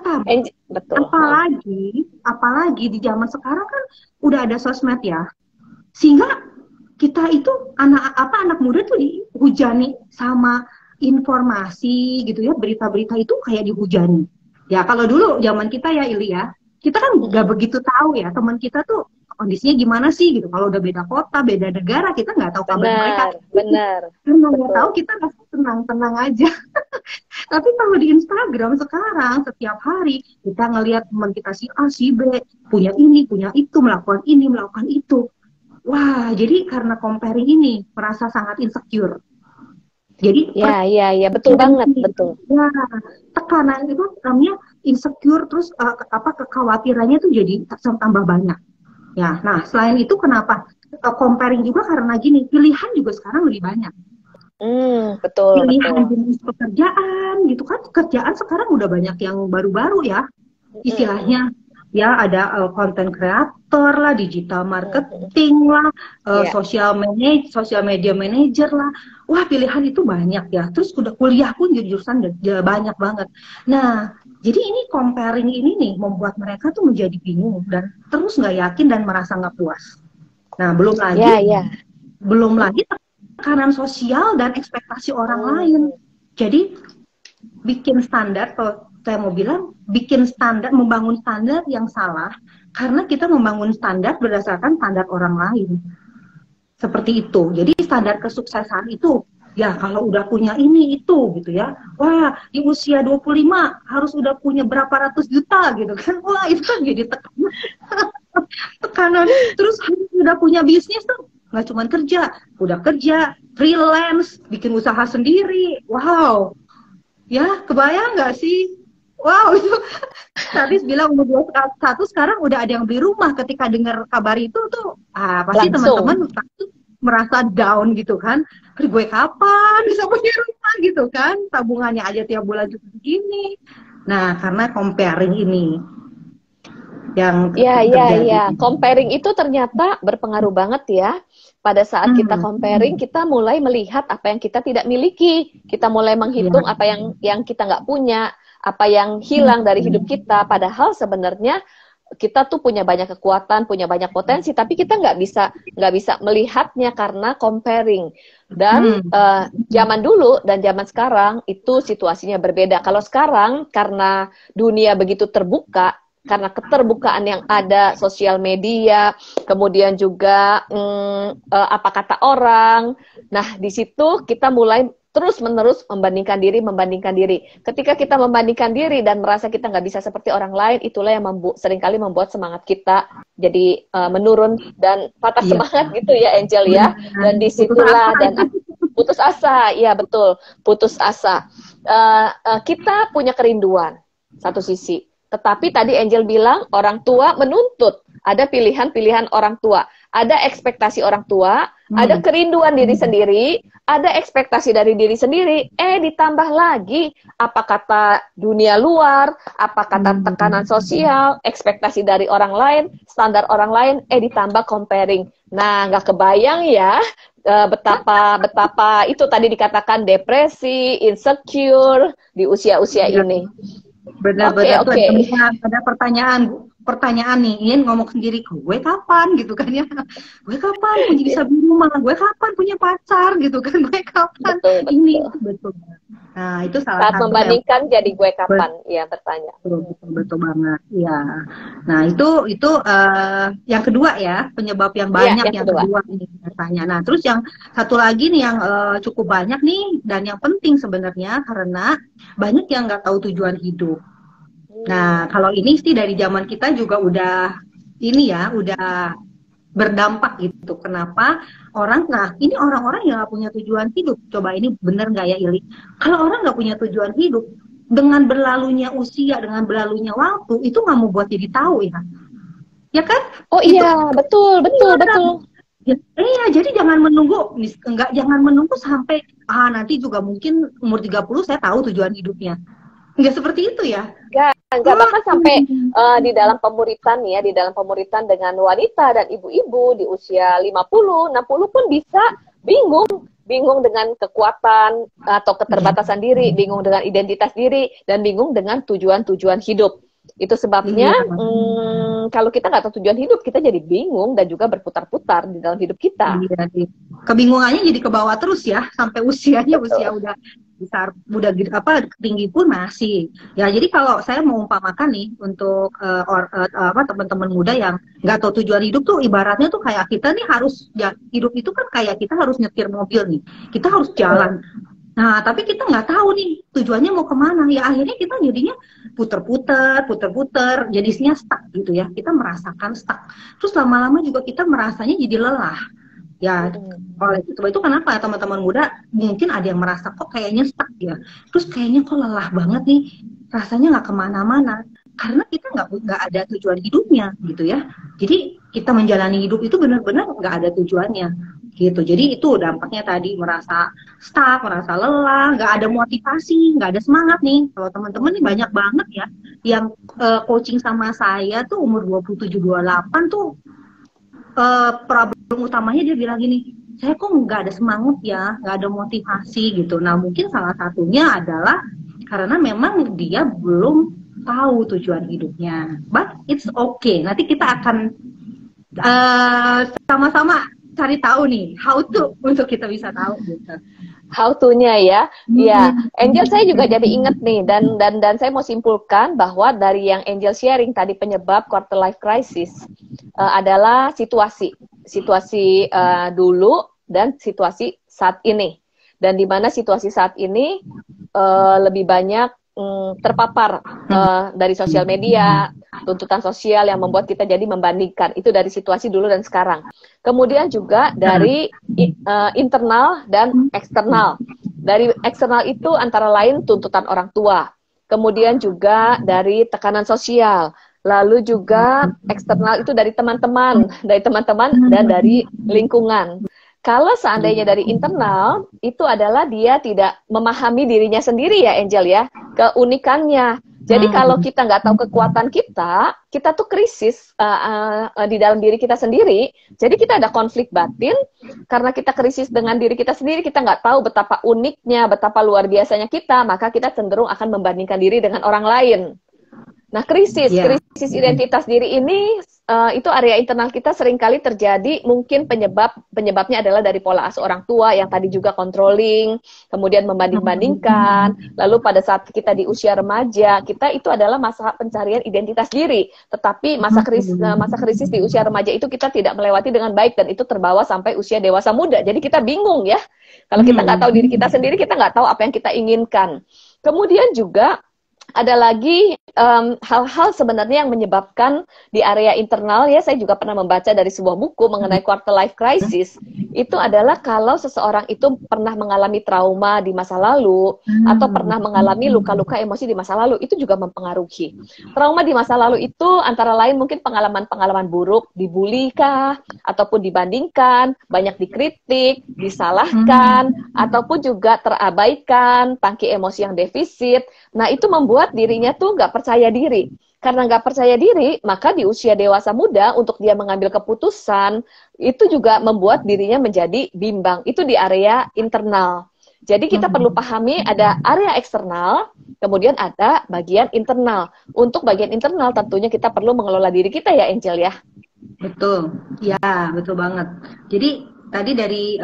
betul. Apalagi di zaman sekarang kan udah ada sosmed ya. Sehingga kita itu anak muda tuh dihujani sama informasi gitu ya, berita-berita itu kayak dihujani. Ya kalau dulu zaman kita ya Ili ya, kita kan nggak begitu tahu ya teman kita tuh kondisinya gimana sih gitu. Kalau udah beda kota, beda negara, kita nggak tahu kabar mereka. Benar, Karena nggak betul. tahu, kita rasa tenang-tenang aja. Tapi kalau di Instagram sekarang setiap hari kita ngelihat teman kita si A, si B punya ini, punya itu, melakukan ini, melakukan itu. Wah, jadi karena comparing ini merasa sangat insecure. Jadi Ya, betul banget, betul. ya, tekanan itu namanya insecure, terus kekhawatirannya tuh jadi tambah banyak. Ya, nah selain itu kenapa comparing juga karena gini, pilihan juga sekarang lebih banyak. Betul, Pilihan betul. jenis pekerjaan gitu kan, kerjaan sekarang udah banyak yang baru-baru ya, istilahnya ya ada content creator lah, digital marketing lah, Ya. social media manager lah. Wah, pilihan itu banyak ya. Terus udah kuliah pun jadi jurusan banyak banget. Nah, jadi ini comparing ini nih membuat mereka tuh menjadi bingung dan terus nggak yakin dan merasa nggak puas. Nah, belum lagi tekanan sosial dan ekspektasi orang lain. Jadi bikin standar, kalau saya mau bilang, bikin standar, membangun standar yang salah karena kita membangun standar berdasarkan standar orang lain. Seperti itu. Jadi standar kesuksesan itu ya kalau udah punya ini itu gitu ya. Wah, di usia 25 harus udah punya berapa ratus juta gitu kan. Wah, itu kan jadi tekanan. Tekanan. Terus udah punya bisnis tuh nggak cuma kerja, udah kerja, freelance, bikin usaha sendiri. Wow, ya, kebayang nggak sih? Wow, itu tadi bilang umur 21, sekarang udah ada yang beli rumah. Ketika dengar kabar itu tuh, pasti teman-teman merasa down gitu kan. Gue kapan bisa punya rumah gitu kan? Tabungannya aja tiap bulan juga begini. Nah, karena comparing ini yang terjadi. Comparing itu ternyata berpengaruh banget ya. Pada saat kita comparing, kita mulai melihat apa yang kita tidak miliki. Kita mulai menghitung apa yang kita nggak punya, apa yang hilang dari hidup kita. Padahal sebenarnya kita tuh punya banyak kekuatan, punya banyak potensi, tapi kita nggak bisa melihatnya karena comparing. Dan zaman dulu dan zaman sekarang itu situasinya berbeda. Kalau sekarang karena dunia begitu terbuka, karena keterbukaan yang ada, sosial media, kemudian juga apa kata orang. Nah, di situ kita mulai terus-menerus membandingkan diri. Ketika kita membandingkan diri dan merasa kita nggak bisa seperti orang lain, itulah yang seringkali membuat semangat kita jadi menurun dan patah semangat gitu ya, Angel ya. Dan disitulah putus asa, ya betul, putus asa. Kita punya kerinduan satu sisi. Tetapi tadi Angel bilang orang tua menuntut, ada pilihan-pilihan orang tua, ada ekspektasi orang tua, ada kerinduan diri sendiri, ada ekspektasi dari diri sendiri, ditambah lagi apa kata dunia luar, apa kata tekanan sosial, ekspektasi dari orang lain, standar orang lain, ditambah comparing. Nah, nggak kebayang ya betapa itu tadi dikatakan depresi, insecure di usia-usia ini. Benar-benar ada pertanyaan nih, ingin ngomong sendiri, gue kapan gitu kan ya, gue kapan bisa beli rumah, gue kapan punya pacar gitu kan, gue kapan betul. Nah, itu salah satu membandingkan yang, jadi gue kapan ya bertanya. Betul banget ya. Nah, itu yang kedua ya, penyebab yang banyak yang kedua ini bertanya. Nah, terus yang satu lagi nih yang cukup banyak nih dan yang penting sebenarnya karena banyak yang nggak tahu tujuan hidup. Nah, kalau ini sih dari zaman kita juga udah berdampak gitu. Kenapa ini orang-orang yang nggak punya tujuan hidup. Coba ini bener nggak ya Ili? Kalau orang nggak punya tujuan hidup, dengan berlalunya usia, dengan berlalunya waktu, itu nggak mau buat jadi tahu ya. Ya kan? Oh iya, betul. Iya, jadi jangan menunggu sampai nanti juga mungkin umur 30 saya tahu tujuan hidupnya. Enggak seperti itu ya? Enggak, bahkan sampai di dalam pemuritan ya, di dalam pemuritan dengan wanita dan ibu-ibu di usia 50, 60 pun bisa bingung dengan kekuatan atau keterbatasan diri, bingung dengan identitas diri, dan bingung dengan tujuan-tujuan hidup. Itu sebabnya kalau kita nggak tahu tujuan hidup, kita jadi bingung dan juga berputar-putar di dalam hidup kita. Iya, kebingungannya jadi ke bawah terus ya, sampai usianya usia udah besar, udah tinggi pun masih. Ya jadi kalau saya mau umpamakan nih untuk teman-teman muda yang nggak tahu tujuan hidup tuh, ibaratnya tuh kayak kita nih harus ya, hidup itu kan kayak kita harus nyetir mobil nih, kita harus jalan. Nah, tapi kita nggak tahu nih tujuannya mau kemana. Ya akhirnya kita jadinya puter-puter, jadinya stuck gitu ya. Kita merasakan stuck. Terus lama-lama juga kita merasanya jadi lelah. Ya, oleh itu kenapa teman-teman muda mungkin ada yang merasa kok kayaknya stuck ya. Terus kayaknya kok lelah banget nih, rasanya nggak kemana-mana. Karena kita nggak ada tujuan hidupnya gitu ya. Jadi kita menjalani hidup itu benar-benar nggak ada tujuannya gitu. Jadi itu dampaknya tadi, merasa stuck, merasa lelah, nggak ada motivasi, nggak ada semangat nih. Kalau teman-teman nih banyak banget ya yang coaching sama saya tuh umur 27-28 tuh problem utamanya dia bilang gini, saya kok nggak ada semangat ya, nggak ada motivasi gitu. Nah mungkin salah satunya adalah karena memang dia belum tahu tujuan hidupnya. But it's okay. Nanti kita akan sama-sama cari tahu nih how to untuk kita bisa tahu gitu. How to-nya ya. Ya, Angel, saya juga jadi inget nih, dan saya mau simpulkan bahwa dari yang Angel sharing tadi, penyebab quarter life crisis adalah situasi dulu dan situasi saat ini. Dan di mana situasi saat ini lebih banyak terpapar dari sosial media, tuntutan sosial yang membuat kita jadi membandingkan. Itu dari situasi dulu dan sekarang. Kemudian juga dari internal dan eksternal. Dari eksternal itu antara lain tuntutan orang tua. Kemudian juga dari tekanan sosial. Lalu juga eksternal itu dari teman-teman dan dari lingkungan. Kalau seandainya dari internal, itu adalah dia tidak memahami dirinya sendiri ya Angel ya, keunikannya. Jadi kalau kita nggak tahu kekuatan kita tuh krisis di dalam diri kita sendiri. Jadi kita ada konflik batin, karena kita krisis dengan diri kita sendiri, kita nggak tahu betapa uniknya, betapa luar biasanya kita, maka kita cenderung akan membandingkan diri dengan orang lain. Nah, krisis identitas diri ini itu area internal kita seringkali terjadi. Mungkin penyebabnya adalah dari pola asuh orang tua yang tadi juga controlling, kemudian membanding-bandingkan. Lalu pada saat kita di usia remaja, kita itu adalah masa pencarian identitas diri. Tetapi masa krisis di usia remaja itu kita tidak melewati dengan baik, dan itu terbawa sampai usia dewasa muda. Jadi kita bingung ya. Kalau kita nggak tahu diri kita sendiri, kita nggak tahu apa yang kita inginkan. Kemudian juga ada lagi hal-hal sebenarnya yang menyebabkan di area internal ya. Saya juga pernah membaca dari sebuah buku mengenai quarter life crisis. Itu adalah kalau seseorang itu pernah mengalami trauma di masa lalu atau pernah mengalami luka-luka emosi di masa lalu, itu juga mempengaruhi. Trauma di masa lalu itu antara lain mungkin pengalaman-pengalaman buruk, dibully kah, ataupun dibandingkan, banyak dikritik, disalahkan, ataupun juga terabaikan, tangki emosi yang defisit. Nah, itu membuat dirinya tuh nggak percaya diri. Karena nggak percaya diri, maka di usia dewasa muda untuk dia mengambil keputusan, itu juga membuat dirinya menjadi bimbang. Itu di area internal. Jadi kita perlu pahami ada area eksternal, kemudian ada bagian internal. Untuk bagian internal tentunya kita perlu mengelola diri kita ya, Angel ya. Betul, ya betul banget. Jadi tadi dari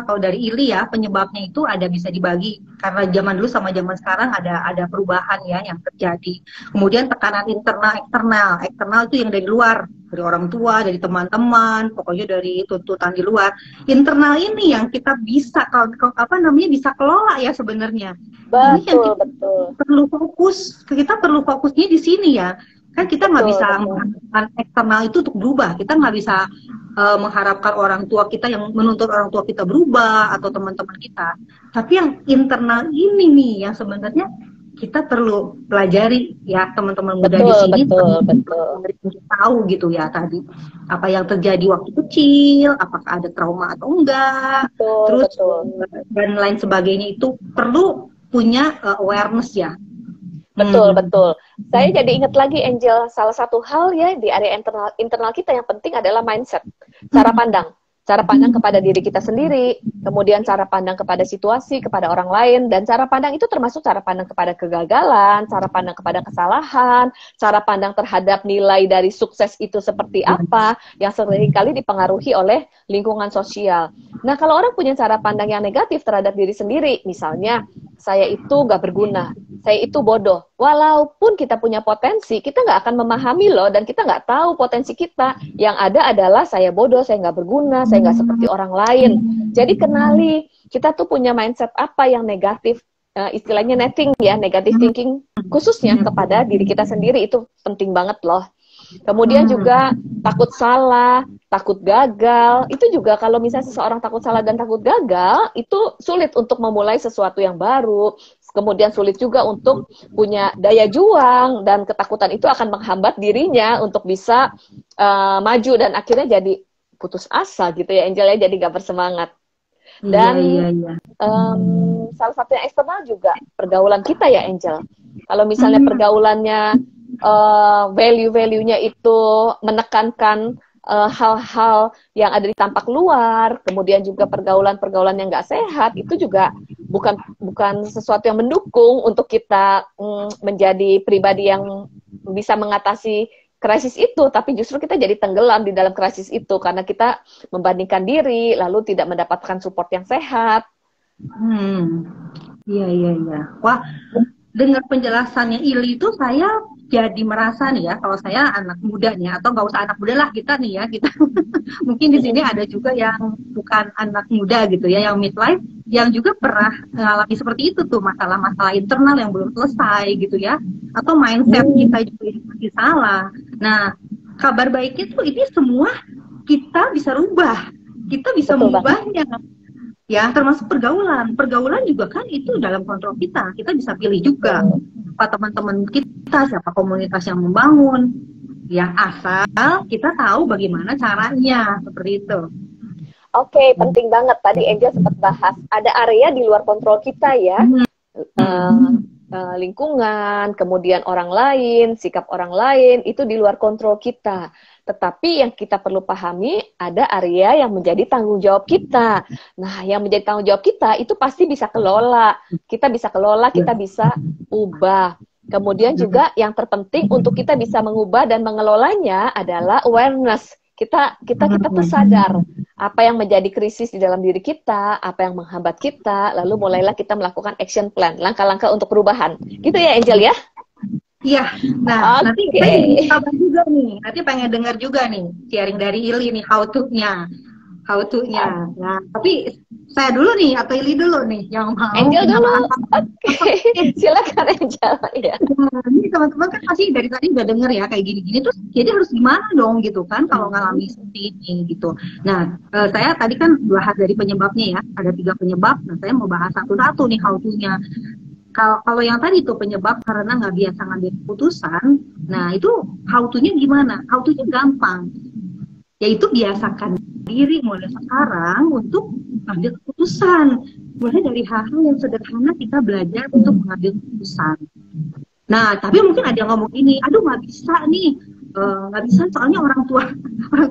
kalau dari Ili ya, penyebabnya itu ada bisa dibagi karena zaman dulu sama zaman sekarang ada perubahan ya yang terjadi. Kemudian tekanan eksternal itu yang dari luar, dari orang tua, dari teman-teman, pokoknya dari tuntutan di luar. Internal ini yang kita bisa bisa kelola ya sebenarnya. Ini yang kita perlu fokus, kita perlu fokusnya di sini ya. Kan kita nggak bisa mengharapkan eksternal itu untuk berubah, kita nggak bisa mengharapkan orang tua kita yang menuntut orang tua kita berubah atau teman-teman kita. Tapi yang internal ini nih yang sebenarnya kita perlu pelajari ya teman-teman muda di sini. Betul. Tahu gitu ya tadi apa yang terjadi waktu kecil, apakah ada trauma atau enggak, dan lain sebagainya, itu perlu punya awareness ya. Betul. Saya jadi ingat lagi Angel, salah satu hal ya di area internal kita yang penting adalah mindset, cara pandang. Cara pandang kepada diri kita sendiri, kemudian cara pandang kepada situasi, kepada orang lain, dan cara pandang itu termasuk cara pandang kepada kegagalan, cara pandang kepada kesalahan, cara pandang terhadap nilai dari sukses itu seperti apa, yang seringkali dipengaruhi oleh lingkungan sosial. Nah, kalau orang punya cara pandang yang negatif terhadap diri sendiri, misalnya, saya itu gak berguna, saya itu bodoh. Walaupun kita punya potensi, kita nggak akan memahami loh, dan kita nggak tahu potensi kita. Yang ada adalah saya bodoh, saya nggak berguna, saya nggak seperti orang lain. Jadi kenali, kita tuh punya mindset apa yang negatif, istilahnya netting ya, negative thinking, khususnya kepada diri kita sendiri, itu penting banget loh. Kemudian juga takut salah, takut gagal. Itu juga kalau misalnya seseorang takut salah dan takut gagal, itu sulit untuk memulai sesuatu yang baru. Kemudian sulit juga untuk punya daya juang, dan ketakutan itu akan menghambat dirinya untuk bisa maju, dan akhirnya jadi putus asa gitu ya Angel ya, jadi gak bersemangat. Dan salah satu yang eksternal juga pergaulan kita ya Angel. Kalau misalnya pergaulannya value-value-nya itu menekankan hal-hal yang ada di tampak luar, kemudian juga pergaulan-pergaulan yang nggak sehat, itu juga bukan sesuatu yang mendukung untuk kita menjadi pribadi yang bisa mengatasi krisis itu, tapi justru kita jadi tenggelam di dalam krisis itu karena kita membandingkan diri, lalu tidak mendapatkan support yang sehat. Iya. Wah, dengar penjelasannya Ili itu saya jadi merasa nih ya, kalau saya anak muda nih, atau nggak usah anak muda lah kita nih ya, kita mungkin di sini ada juga yang bukan anak muda gitu ya, yang midlife, yang juga pernah mengalami seperti itu tuh, masalah-masalah internal yang belum selesai gitu ya, atau mindset kita juga yang masih salah. Nah, kabar baiknya tuh ini semua kita bisa rubah, kita bisa mengubahnya. Ya, termasuk pergaulan. Pergaulan juga kan itu dalam kontrol kita. Kita bisa pilih juga siapa teman-teman kita, siapa komunitas yang membangun. Ya, asal kita tahu bagaimana caranya, seperti itu. Oke, penting banget. Tadi Angel sempat bahas, ada area di luar kontrol kita ya. Lingkungan, kemudian orang lain, sikap orang lain, itu di luar kontrol kita. Tetapi yang kita perlu pahami, ada area yang menjadi tanggung jawab kita. Nah, yang menjadi tanggung jawab kita itu pasti bisa kelola. Kita bisa kelola, kita bisa ubah. Kemudian juga yang terpenting untuk kita bisa mengubah dan mengelolanya adalah awareness. Kita tuh sadar apa yang menjadi krisis di dalam diri kita, apa yang menghambat kita, lalu mulailah kita melakukan action plan, langkah-langkah untuk perubahan. Gitu ya Angel ya? Iya, nah nanti saya jadi kabar juga nih, nanti pengen dengar juga nih sharing dari Ili nih how to-nya. Nah, tapi saya dulu nih atau Ili dulu nih yang mau. Angel dulu. Oke. Silakan Angel ya. Nah, ini teman-teman kan pasti dari tadi udah denger ya kayak gini-gini, terus jadi harus gimana dong gitu kan kalau ngalami seperti ini gitu. Nah, saya tadi kan bahas dari penyebabnya ya, ada 3 penyebab. Nah, saya mau bahas satu-satu nih how to-nya. Kalau yang tadi itu penyebab karena nggak biasa ngambil keputusan, nah itu how to-nya gimana? How to-nya gampang, yaitu biasakan diri mulai sekarang untuk mengambil keputusan. Mulai dari hal-hal yang sederhana kita belajar untuk mengambil keputusan. Nah, tapi mungkin ada yang ngomong ini, aduh nggak bisa nih, nggak bisa soalnya orang tua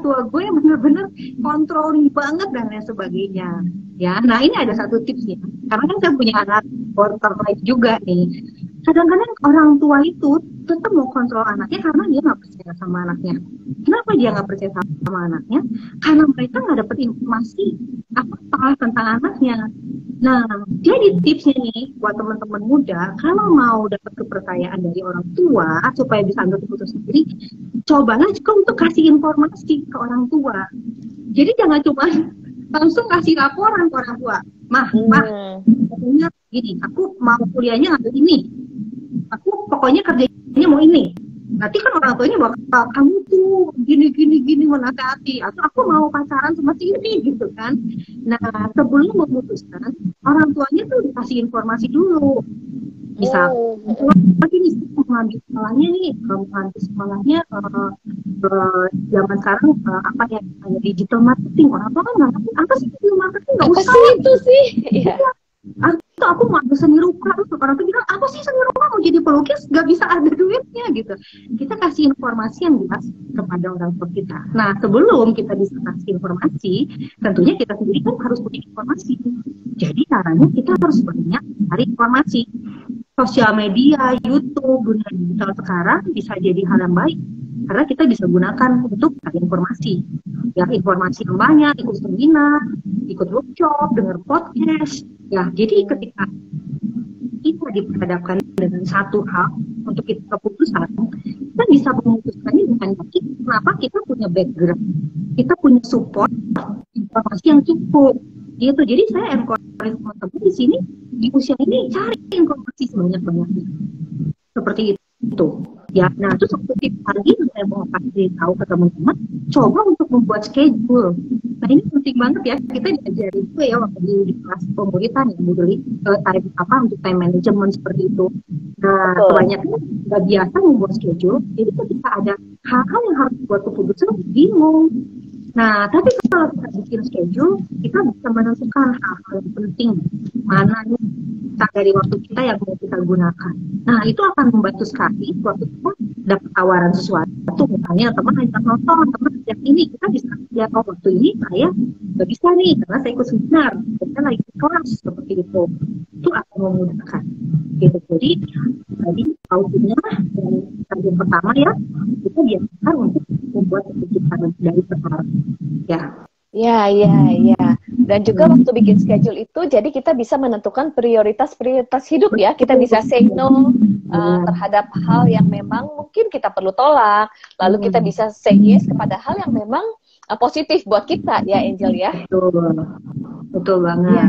gue yang benar-benar controlling banget dan lain sebagainya. Ya, nah ini ada satu tipsnya. Karena kan saya punya anak quarter life juga nih. Kadang-kadang orang tua itu tetap mau kontrol anaknya karena dia nggak percaya sama anaknya. Kenapa dia nggak percaya sama anaknya? Karena mereka nggak dapat informasi apa tentang anaknya. Nah, jadi tipsnya nih buat teman-teman muda, kalau mau dapat kepercayaan dari orang tua supaya bisa ambil keputusan sendiri, cobalah juga untuk kasih informasi ke orang tua. Jadi jangan cuma langsung kasih laporan ke orang tua. Mah, pokoknya gini, aku mau kuliahnya ngambil ini. Aku pokoknya kerjanya mau ini. Nanti kan orang tuanya bakal, kamu tuh gini menasihati, atau aku mau pacaran sama si ini gitu kan. Nah, sebelum memutuskan, orang tuanya tuh dikasih informasi dulu. Misal, ini mengambil sekolahnya nih, mengambil sekolahnya zaman sekarang apa ya, digital marketing. Orang tua kan nggak ngerti apa sih digital marketing, nggak usah. Apa sih itu sih? Iya. aku mau seni rupa. Terus orang tuh bilang, apa sih seni rupa, mau jadi pelukis gak bisa ada duitnya gitu. Kita kasih informasi yang jelas kepada orang tua kita. Nah, sebelum kita bisa kasih informasi, tentunya kita sendiri kan harus punya informasi. Jadi caranya kita harus banyak cari informasi. Sosial media, YouTube, dunia digital sekarang bisa jadi hal yang baik karena kita bisa gunakan untuk cari informasi. Ya, informasi yang banyak, ikut seminar, ikut workshop, dengar podcast. Ya, jadi ketika kita diperhadapkan dengan satu hal untuk kita keputusan, kita bisa memutuskannya dengan yakin. Kenapa? Kita punya background, kita punya support informasi yang cukup. Gitu. Jadi saya encourage teman-teman di sini di usia ini cari informasi sebanyak-banyaknya. Seperti itu. Ya, nah terus untuk tips lagi yang saya mau kasih tahu ke teman-teman, coba untuk membuat schedule. Nah ini penting banget ya, kita diajarin itu ya waktu di kelas pemuritan yang moduli time apa untuk time management seperti itu. Nah kebanyakan nggak biasa membuat schedule, jadi ketika ada hal-hal yang harus buat keputusan bingung. Nah, tapi kalau kita bikin schedule, kita bisa menentukan hal-hal yang penting, mana nih dari waktu kita yang mau kita gunakan. Nah, itu akan membantu sekali waktu kita dapat tawaran sesuatu. Misalnya teman ajak nonton, teman ajak ini, kita bisa lihat, oh waktu ini saya nggak bisa nih, karena saya ikut seminar, saya lagi kelas, seperti itu. Itu akan memudahkan. Gitu. Jadi, tadi outputnya yang pertama ya, kita biasakan untuk membuat keputusan dari sekarang. Ya. Ya. Dan juga waktu bikin schedule itu, jadi kita bisa menentukan prioritas-prioritas hidup ya. Kita bisa say no terhadap hal yang memang mungkin kita perlu tolak. Lalu kita bisa say yes kepada hal yang memang positif buat kita ya, Angel ya. Betul banget. Ya.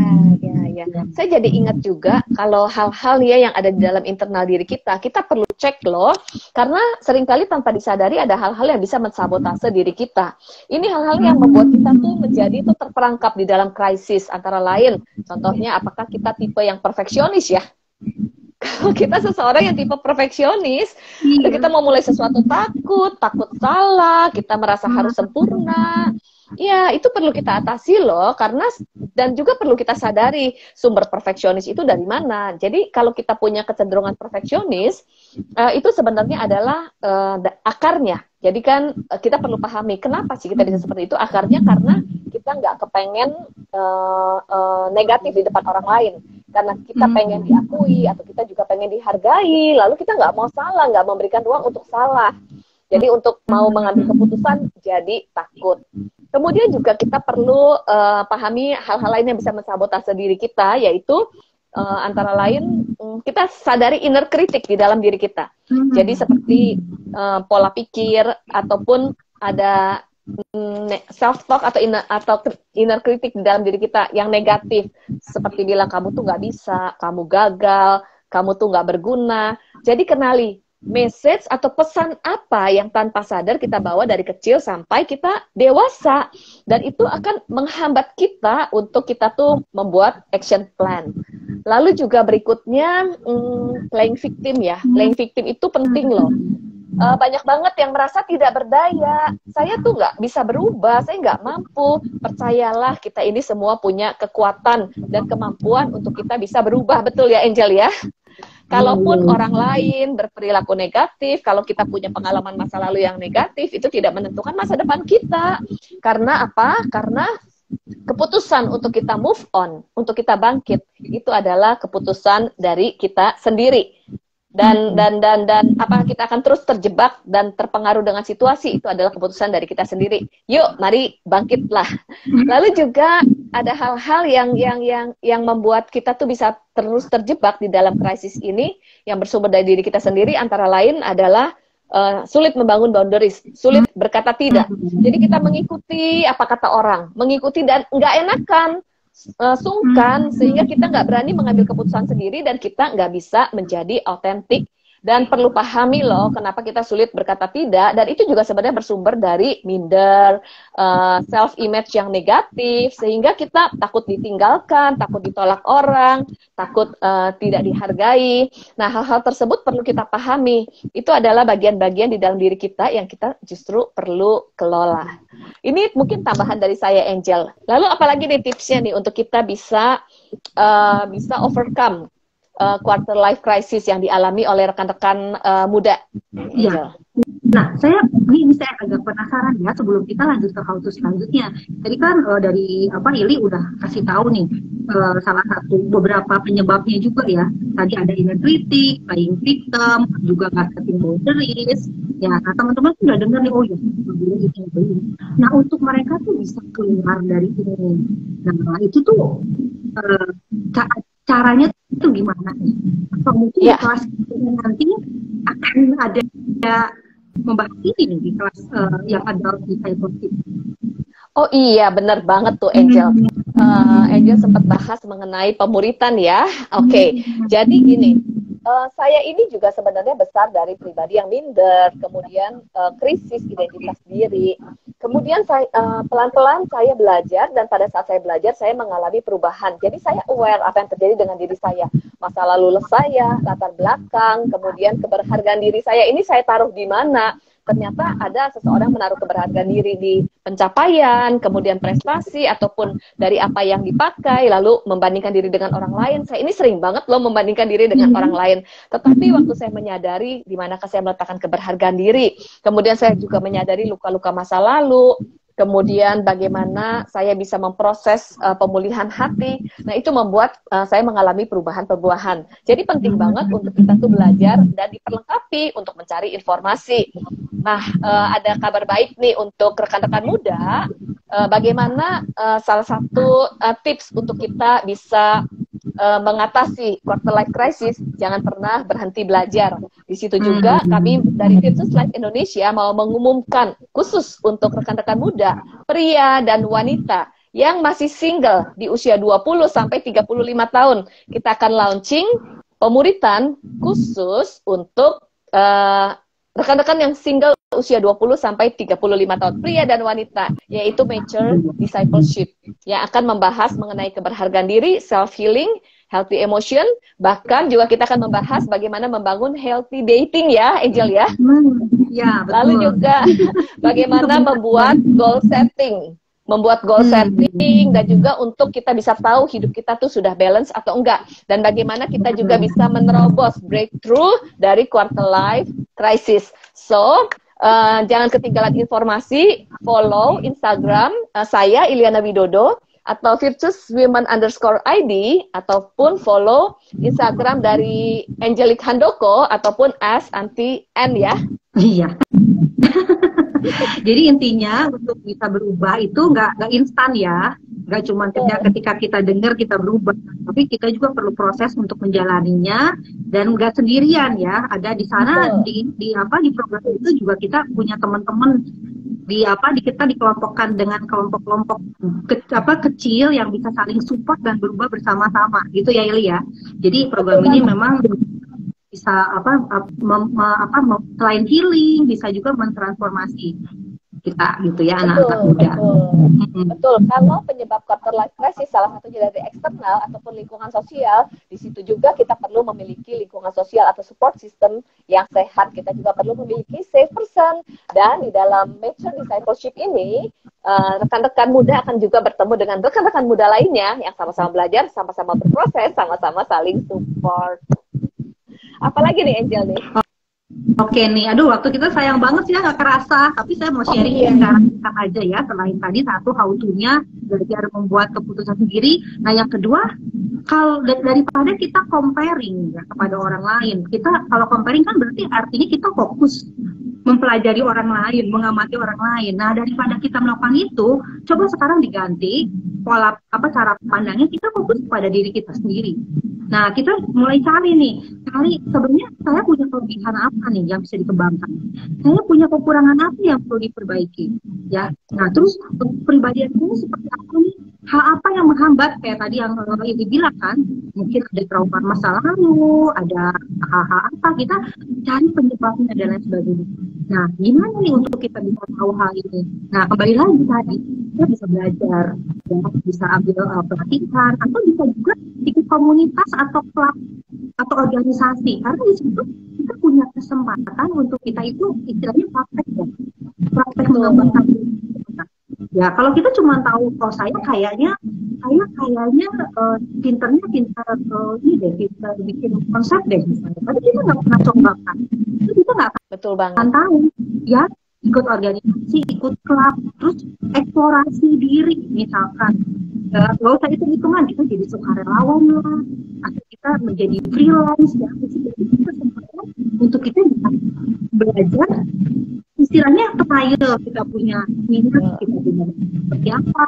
Saya jadi ingat juga kalau hal-hal ya yang ada di dalam internal diri kita perlu cek loh, karena seringkali tanpa disadari ada hal-hal yang bisa mensabotase diri kita. Ini hal-hal yang membuat kita tuh menjadi tuh terperangkap di dalam krisis, antara lain contohnya apakah kita tipe yang perfeksionis ya. Kalau kita seseorang yang tipe perfeksionis, kita mau mulai sesuatu takut salah, kita merasa harus sempurna. Ya, itu perlu kita atasi loh, karena dan juga perlu kita sadari sumber perfeksionis itu dari mana. Jadi kalau kita punya kecenderungan perfeksionis, itu sebenarnya adalah akarnya. Jadi kan kita perlu pahami kenapa sih kita bisa seperti itu. Akarnya karena kita nggak kepengen negatif di depan orang lain. Karena kita pengen diakui atau kita juga pengen dihargai, lalu kita nggak mau salah, nggak memberikan ruang untuk salah. Jadi untuk mau mengambil keputusan jadi takut. Kemudian juga kita perlu pahami hal-hal lain yang bisa mensabotase diri kita, yaitu antara lain kita sadari inner critic di dalam diri kita. Jadi seperti pola pikir ataupun ada self talk atau inner critic di dalam diri kita yang negatif, seperti bilang kamu tuh nggak bisa, kamu gagal, kamu tuh nggak berguna. Jadi kenali message atau pesan apa yang tanpa sadar kita bawa dari kecil sampai kita dewasa, dan itu akan menghambat kita untuk kita tuh membuat action plan. Lalu juga berikutnya playing victim ya. Playing victim itu penting loh. Banyak banget yang merasa tidak berdaya. Saya tuh nggak bisa berubah, saya nggak mampu. Percayalah, kita ini semua punya kekuatan dan kemampuan untuk kita bisa berubah. Betul ya, Angel ya? Kalaupun orang lain berperilaku negatif, kalau kita punya pengalaman masa lalu yang negatif, itu tidak menentukan masa depan kita. Karena apa? Karena keputusan untuk kita move on, untuk kita bangkit, itu adalah keputusan dari kita sendiri. Dan apa kita akan terus terjebak dan terpengaruh dengan situasi, itu adalah keputusan dari kita sendiri. Yuk, mari bangkitlah. Lalu juga ada hal-hal yang membuat kita tuh bisa terus terjebak di dalam krisis ini yang bersumber dari diri kita sendiri, antara lain adalah sulit membangun boundaries, sulit berkata tidak. Jadi kita mengikuti apa kata orang, mengikuti dan nggak enakan, sungkan, sehingga kita nggak berani mengambil keputusan sendiri dan kita nggak bisa menjadi authentic Dan perlu pahami loh kenapa kita sulit berkata tidak, dan itu juga sebenarnya bersumber dari minder, self image yang negatif, sehingga kita takut ditinggalkan, takut ditolak orang, takut tidak dihargai. Nah, hal-hal tersebut perlu kita pahami. Itu adalah bagian-bagian di dalam diri kita yang kita justru perlu kelola. Ini mungkin tambahan dari saya, Angel. Lalu apalagi nih tipsnya nih untuk kita bisa overcome quarter life crisis yang dialami oleh rekan-rekan muda. Iya. Nah, ini saya agak penasaran ya sebelum kita lanjut ke how to selanjutnya. Tadi kan dari Ili udah kasih tahu nih salah satu beberapa penyebabnya juga ya. Tadi ada inner critic, playing victim, juga nggak setting boundaries. Ya, nah teman-teman sudah dengar nih, oh ya, ini. Nah, untuk mereka tuh bisa keluar dari ini. Nah, itu tuh caranya itu gimana nih? Atau mungkin di kelas nanti akan ada membahas ini nih di kelas yang ada di discipleship. Oh iya, benar banget tuh Angel. Angel sempat bahas mengenai pemuritan ya. Oke. Jadi gini, saya ini juga sebenarnya besar dari pribadi yang minder, kemudian krisis identitas diri. Kemudian saya pelan-pelan saya belajar, dan pada saat saya belajar saya mengalami perubahan. Jadi saya aware apa yang terjadi dengan diri saya, masa lalu saya, latar belakang, kemudian keberhargaan diri saya ini saya taruh di mana. Ternyata ada seseorang menaruh keberhargaan diri di pencapaian, kemudian prestasi, ataupun dari apa yang dipakai, lalu membandingkan diri dengan orang lain. Saya ini sering banget loh membandingkan diri dengan orang lain. Tetapi waktu saya menyadari di manakah saya meletakkan keberhargaan diri, kemudian saya juga menyadari luka-luka masa lalu, kemudian bagaimana saya bisa memproses pemulihan hati. Nah, itu membuat saya mengalami perubahan-perubahan. Jadi penting banget untuk kita tuh belajar dan diperlengkapi untuk mencari informasi. Nah, ada kabar baik nih untuk rekan-rekan muda. Bagaimana salah satu tips untuk kita bisa mengatasi quarter life crisis, jangan pernah berhenti belajar. Di situ juga kami dari Virtus Life Indonesia mau mengumumkan khusus untuk rekan-rekan muda, pria dan wanita yang masih single di usia 20 sampai 35 tahun. Kita akan launching pemuritan khusus untuk rekan-rekan yang single usia 20 sampai 35 tahun, pria dan wanita, yaitu Mature Discipleship, yang akan membahas mengenai keberhargaan diri, self healing, healthy emotion, bahkan juga kita akan membahas bagaimana membangun healthy dating ya, Angel ya. Ya, betul. Lalu juga bagaimana membuat goal setting. Dan juga untuk kita bisa tahu hidup kita tuh sudah balance atau enggak, dan bagaimana kita juga bisa menerobos breakthrough dari quarter life crisis. So jangan ketinggalan informasi, follow Instagram saya Ilyana Widodo atau virtuswomen_id, ataupun follow Instagram dari Angelic Handoko ataupun @anti_n ya. Iya. Jadi intinya untuk bisa berubah itu nggak instan ya, nggak cuma ketika kita dengar kita berubah, tapi kita juga perlu proses untuk menjalaninya, dan nggak sendirian ya. Ada di sana di program itu juga kita punya teman-teman kita dikelompokkan dengan kelompok-kelompok kecil yang bisa saling support dan berubah bersama-sama gitu ya Ili ya. Jadi program ini memang bisa selain healing bisa juga mentransformasi kita gitu ya, anak-anak muda. Betul. Kalau penyebab quarter life crisis salah satunya dari eksternal ataupun lingkungan sosial, di situ juga kita perlu memiliki lingkungan sosial atau support system yang sehat. Kita juga perlu memiliki safe person, dan di dalam Mature Discipleship ini rekan-rekan muda akan juga bertemu dengan rekan-rekan muda lainnya yang sama-sama belajar, sama-sama berproses, sama-sama saling support. Apalagi nih Angel nih? Oke nih, aduh waktu kita sayang banget sih ya, nggak kerasa. Tapi saya mau sharing sekarang aja ya. Selain tadi satu how to-nya belajar membuat keputusan sendiri. Nah yang kedua, kalau daripada kita comparing ya kepada orang lain, kalau comparing kan berarti artinya kita fokus mempelajari orang lain, mengamati orang lain. Nah daripada kita melakukan itu, coba sekarang diganti cara pandangnya, kita fokus pada diri kita sendiri. Nah, kita mulai cari sebenarnya saya punya kelebihan apa nih yang bisa dikembangkan. Saya punya kekurangan apa yang perlu diperbaiki. Ya, nah terus pribadian ini seperti apa nih? hal apa yang menghambat, kayak tadi yang Ibu bilang kan, mungkin ada trauma masa lalu, ada hal-hal apa, kita cari penyebabnya dan lain sebagainya. Nah, gimana nih untuk kita bisa tahu hal ini? Nah, kembali lagi tadi, kita bisa belajar, ya, bisa ambil pelatihan, atau bisa juga ikut komunitas atau klub atau organisasi, karena di situ kita punya kesempatan untuk kita itu istilahnya praktek ya, praktek mengembangkan diri kita. Ya, kalau kita cuma tahu, oh saya kayaknya pinternya pintar ini deh, pintar bikin konsep deh misalnya. Tapi kita nggak pernah coba kan, itu kita nggak Betul banget. akan tahu. Ya, ikut organisasi, ikut klub, terus eksplorasi diri misalkan. Nggak usah hitung-hitungan, kita jadi sukarelawan lah, atau kita menjadi freelance, ya, jadi kesempatan untuk kita bisa belajar istilahnya trial, kita punya minat, kita punya seperti apa,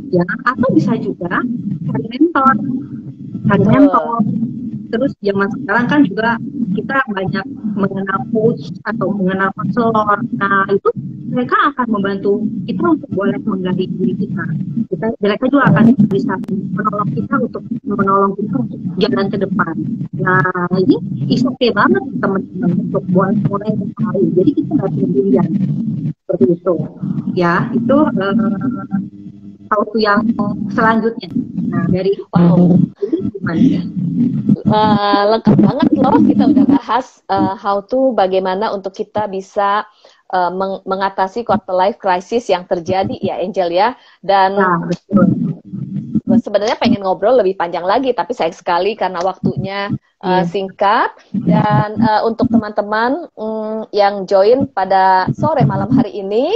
ya, atau bisa juga cari mentor. Terus zaman sekarang kan juga kita banyak mengenal coach atau mengenal konselor. Nah, itu mereka akan membantu kita untuk boleh menggali diri kita. Mereka juga akan bisa menolong kita untuk jalan ke depan. Nah, ini oke banget teman-teman untuk mulai mengetahui. Jadi kita nggak sendirian seperti itu. Ya, itu yang selanjutnya. Nah, dari ini gimana? Lengkap banget loh, kita udah bahas how to, bagaimana untuk kita bisa mengatasi quarter life crisis yang terjadi ya Angel ya. Dan betul. Sebenarnya pengen ngobrol lebih panjang lagi, tapi sayang sekali karena waktunya singkat. Dan untuk teman-teman yang join pada sore malam hari ini,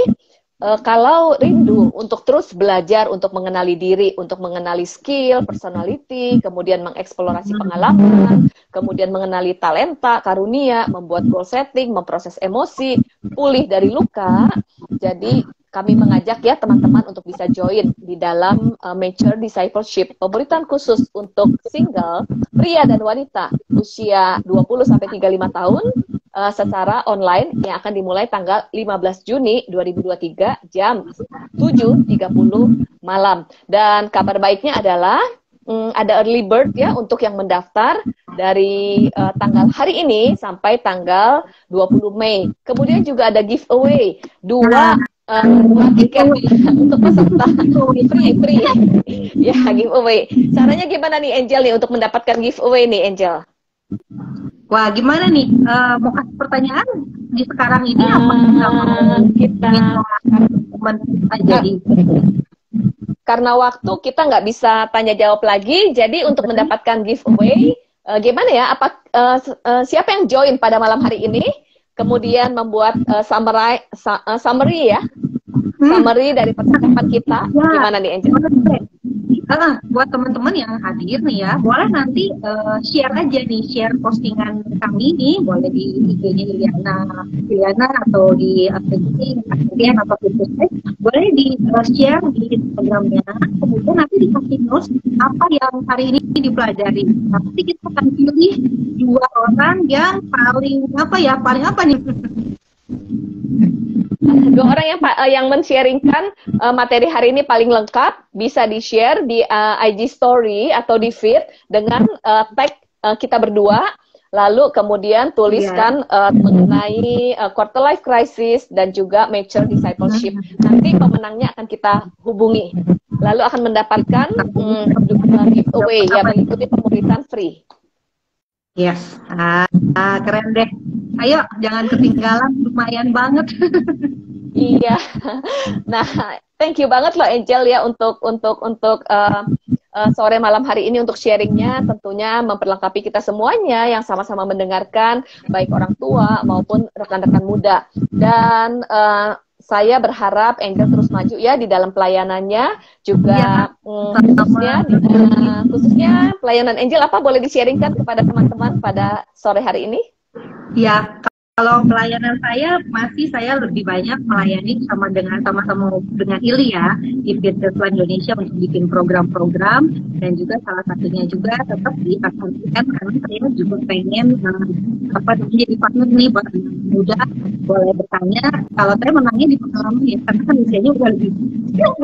kalau rindu untuk terus belajar, untuk mengenali diri, untuk mengenali skill, personality, kemudian mengeksplorasi pengalaman, kemudian mengenali talenta, karunia, membuat goal setting, memproses emosi, pulih dari luka. Jadi kami mengajak ya teman-teman untuk bisa join di dalam Mature Discipleship, pemberitaan khusus untuk single, pria dan wanita usia 20-35 tahun, secara online yang akan dimulai tanggal 15 Juni 2023 jam 7.30 malam. Dan kabar baiknya adalah ada early bird ya untuk yang mendaftar dari tanggal hari ini sampai tanggal 20 Mei. Kemudian juga ada giveaway dua tiket untuk peserta free ya, giveaway. Caranya gimana nih Angel nih untuk mendapatkan giveaway nih Angel? Wah, gimana nih? Mau kasih pertanyaan di sekarang ini apa kita jadi? Karena waktu kita nggak bisa tanya jawab lagi, jadi untuk mendapatkan giveaway, gimana ya? Siapa yang join pada malam hari ini? Kemudian membuat summary ya, summary dari percakapan kita. Gimana nih Angel? Buat teman-teman yang hadir nih ya, boleh nanti share aja nih, share postingan kami nih, boleh di IG-nya Iliana atau di Instagram atau Facebook, boleh di share di Instagramnya, kemudian nanti dikasih notes apa yang hari ini dipelajari. Nanti kita akan pilih 2 orang yang paling apa nih? 2 orang yang men-sharingkan materi hari ini paling lengkap, bisa di-share di IG story atau di feed dengan tag kita berdua, lalu kemudian tuliskan mengenai quarter life crisis dan juga mature discipleship. Nanti pemenangnya akan kita hubungi, lalu akan mendapatkan giveaway ya, mengikuti pemberitaan free. Yes, keren deh. Ayo, jangan ketinggalan, lumayan banget. Iya. Nah, thank you banget loh Angel ya untuk sore malam hari ini untuk sharingnya, tentunya memperlengkapi kita semuanya yang sama-sama mendengarkan, baik orang tua maupun rekan-rekan muda. Dan saya berharap Angel terus maju ya di dalam pelayanannya juga, khususnya pelayanan Angel apa boleh di-sharingkan kepada teman-teman pada sore hari ini? Ya, kalau pelayanan saya lebih banyak melayani sama-sama dengan Ili ya di First Indonesia untuk bikin program-program, dan juga salah satunya juga tetap diaktifkan karena saya juga pengen jadi partner nih buat anak muda. Boleh bertanya, kalau saya menangnya di pengalaman ya, karena kan usianya udah lebih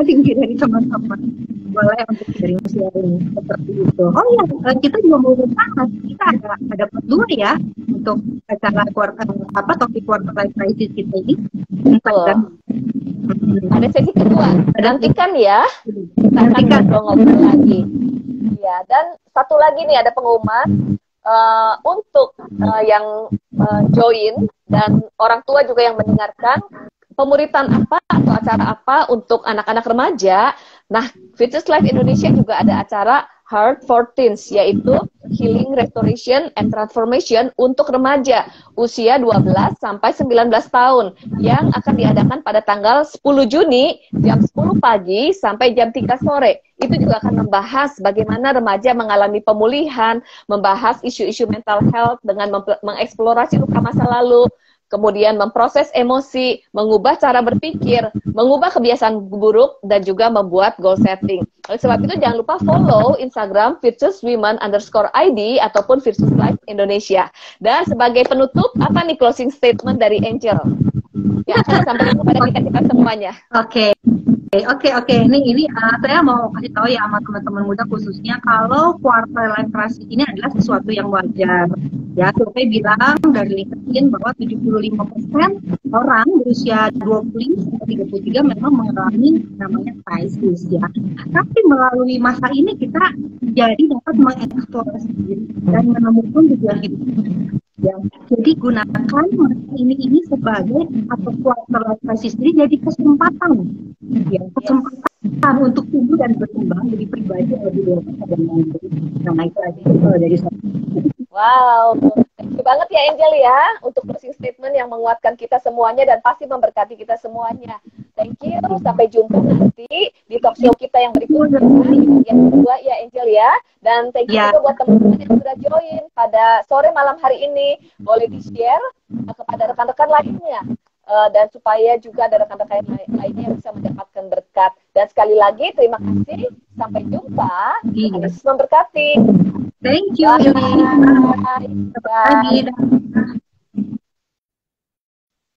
tinggi dari teman-teman. boleh untuk sharing seperti itu. Oh ya, kita juga mau bahas, kita ada part 2 ya untuk acara topik quarter life crisis kita ini. Ada sesi kedua. Nantikan ya. Kita akan ngobrol lagi. Ya, dan satu lagi nih ada pengumuman untuk yang join dan orang tua juga yang mendengarkan. Pemuritan apa atau acara apa untuk anak-anak remaja. Nah, Virtus Life Indonesia juga ada acara Heart for Teens, yaitu Healing, Restoration, and Transformation untuk remaja usia 12 sampai 19 tahun yang akan diadakan pada tanggal 10 Juni jam 10 pagi sampai jam 3 sore. Itu juga akan membahas bagaimana remaja mengalami pemulihan, membahas isu-isu mental health dengan mengeksplorasi luka masa lalu, kemudian memproses emosi, mengubah cara berpikir, mengubah kebiasaan buruk, dan juga membuat goal setting. Oleh sebab itu, jangan lupa follow Instagram virtuswomen_id ataupun Virtus Life Indonesia. Dan sebagai penutup, apa nih closing statement dari Angel? Ya, sampai kepada kita semuanya. Oke. Ini saya mau kasih tahu ya sama teman-teman muda khususnya kalau quarter life crisis ini adalah sesuatu yang wajar. Ya, survei bilang dari LinkedIn bahwa 75% orang berusia 25 sampai 33 memang mengalami namanya crisis ya. Tapi melalui masa ini kita jadi dapat mengeksplorasi diri dan menemukan tujuan hidup. Ya, jadi gunakan masa ini sebagai atau quarter life crisis ini jadi kesempatan, ya, kesempatan untuk tumbuh dan berkembang jadi pribadi yang lebih dewasa dan mandiri. Nah, itu aja dari saya. Wow, thank you banget ya Angel ya untuk closing statement yang menguatkan kita semuanya dan pasti memberkati kita semuanya. Thank you, sampai jumpa nanti di talk show kita yang berikutnya yang kedua ya Angel ya. Dan thank you juga buat teman-teman yang sudah join pada sore malam hari ini. Boleh di-share kepada rekan-rekan lainnya. Dan supaya juga ada rekan-rekan lainnya yang bisa mendapatkan berkat. Dan sekali lagi terima kasih, sampai jumpa. Tuhan Yesus memberkati. Thank you. Bye. Bye.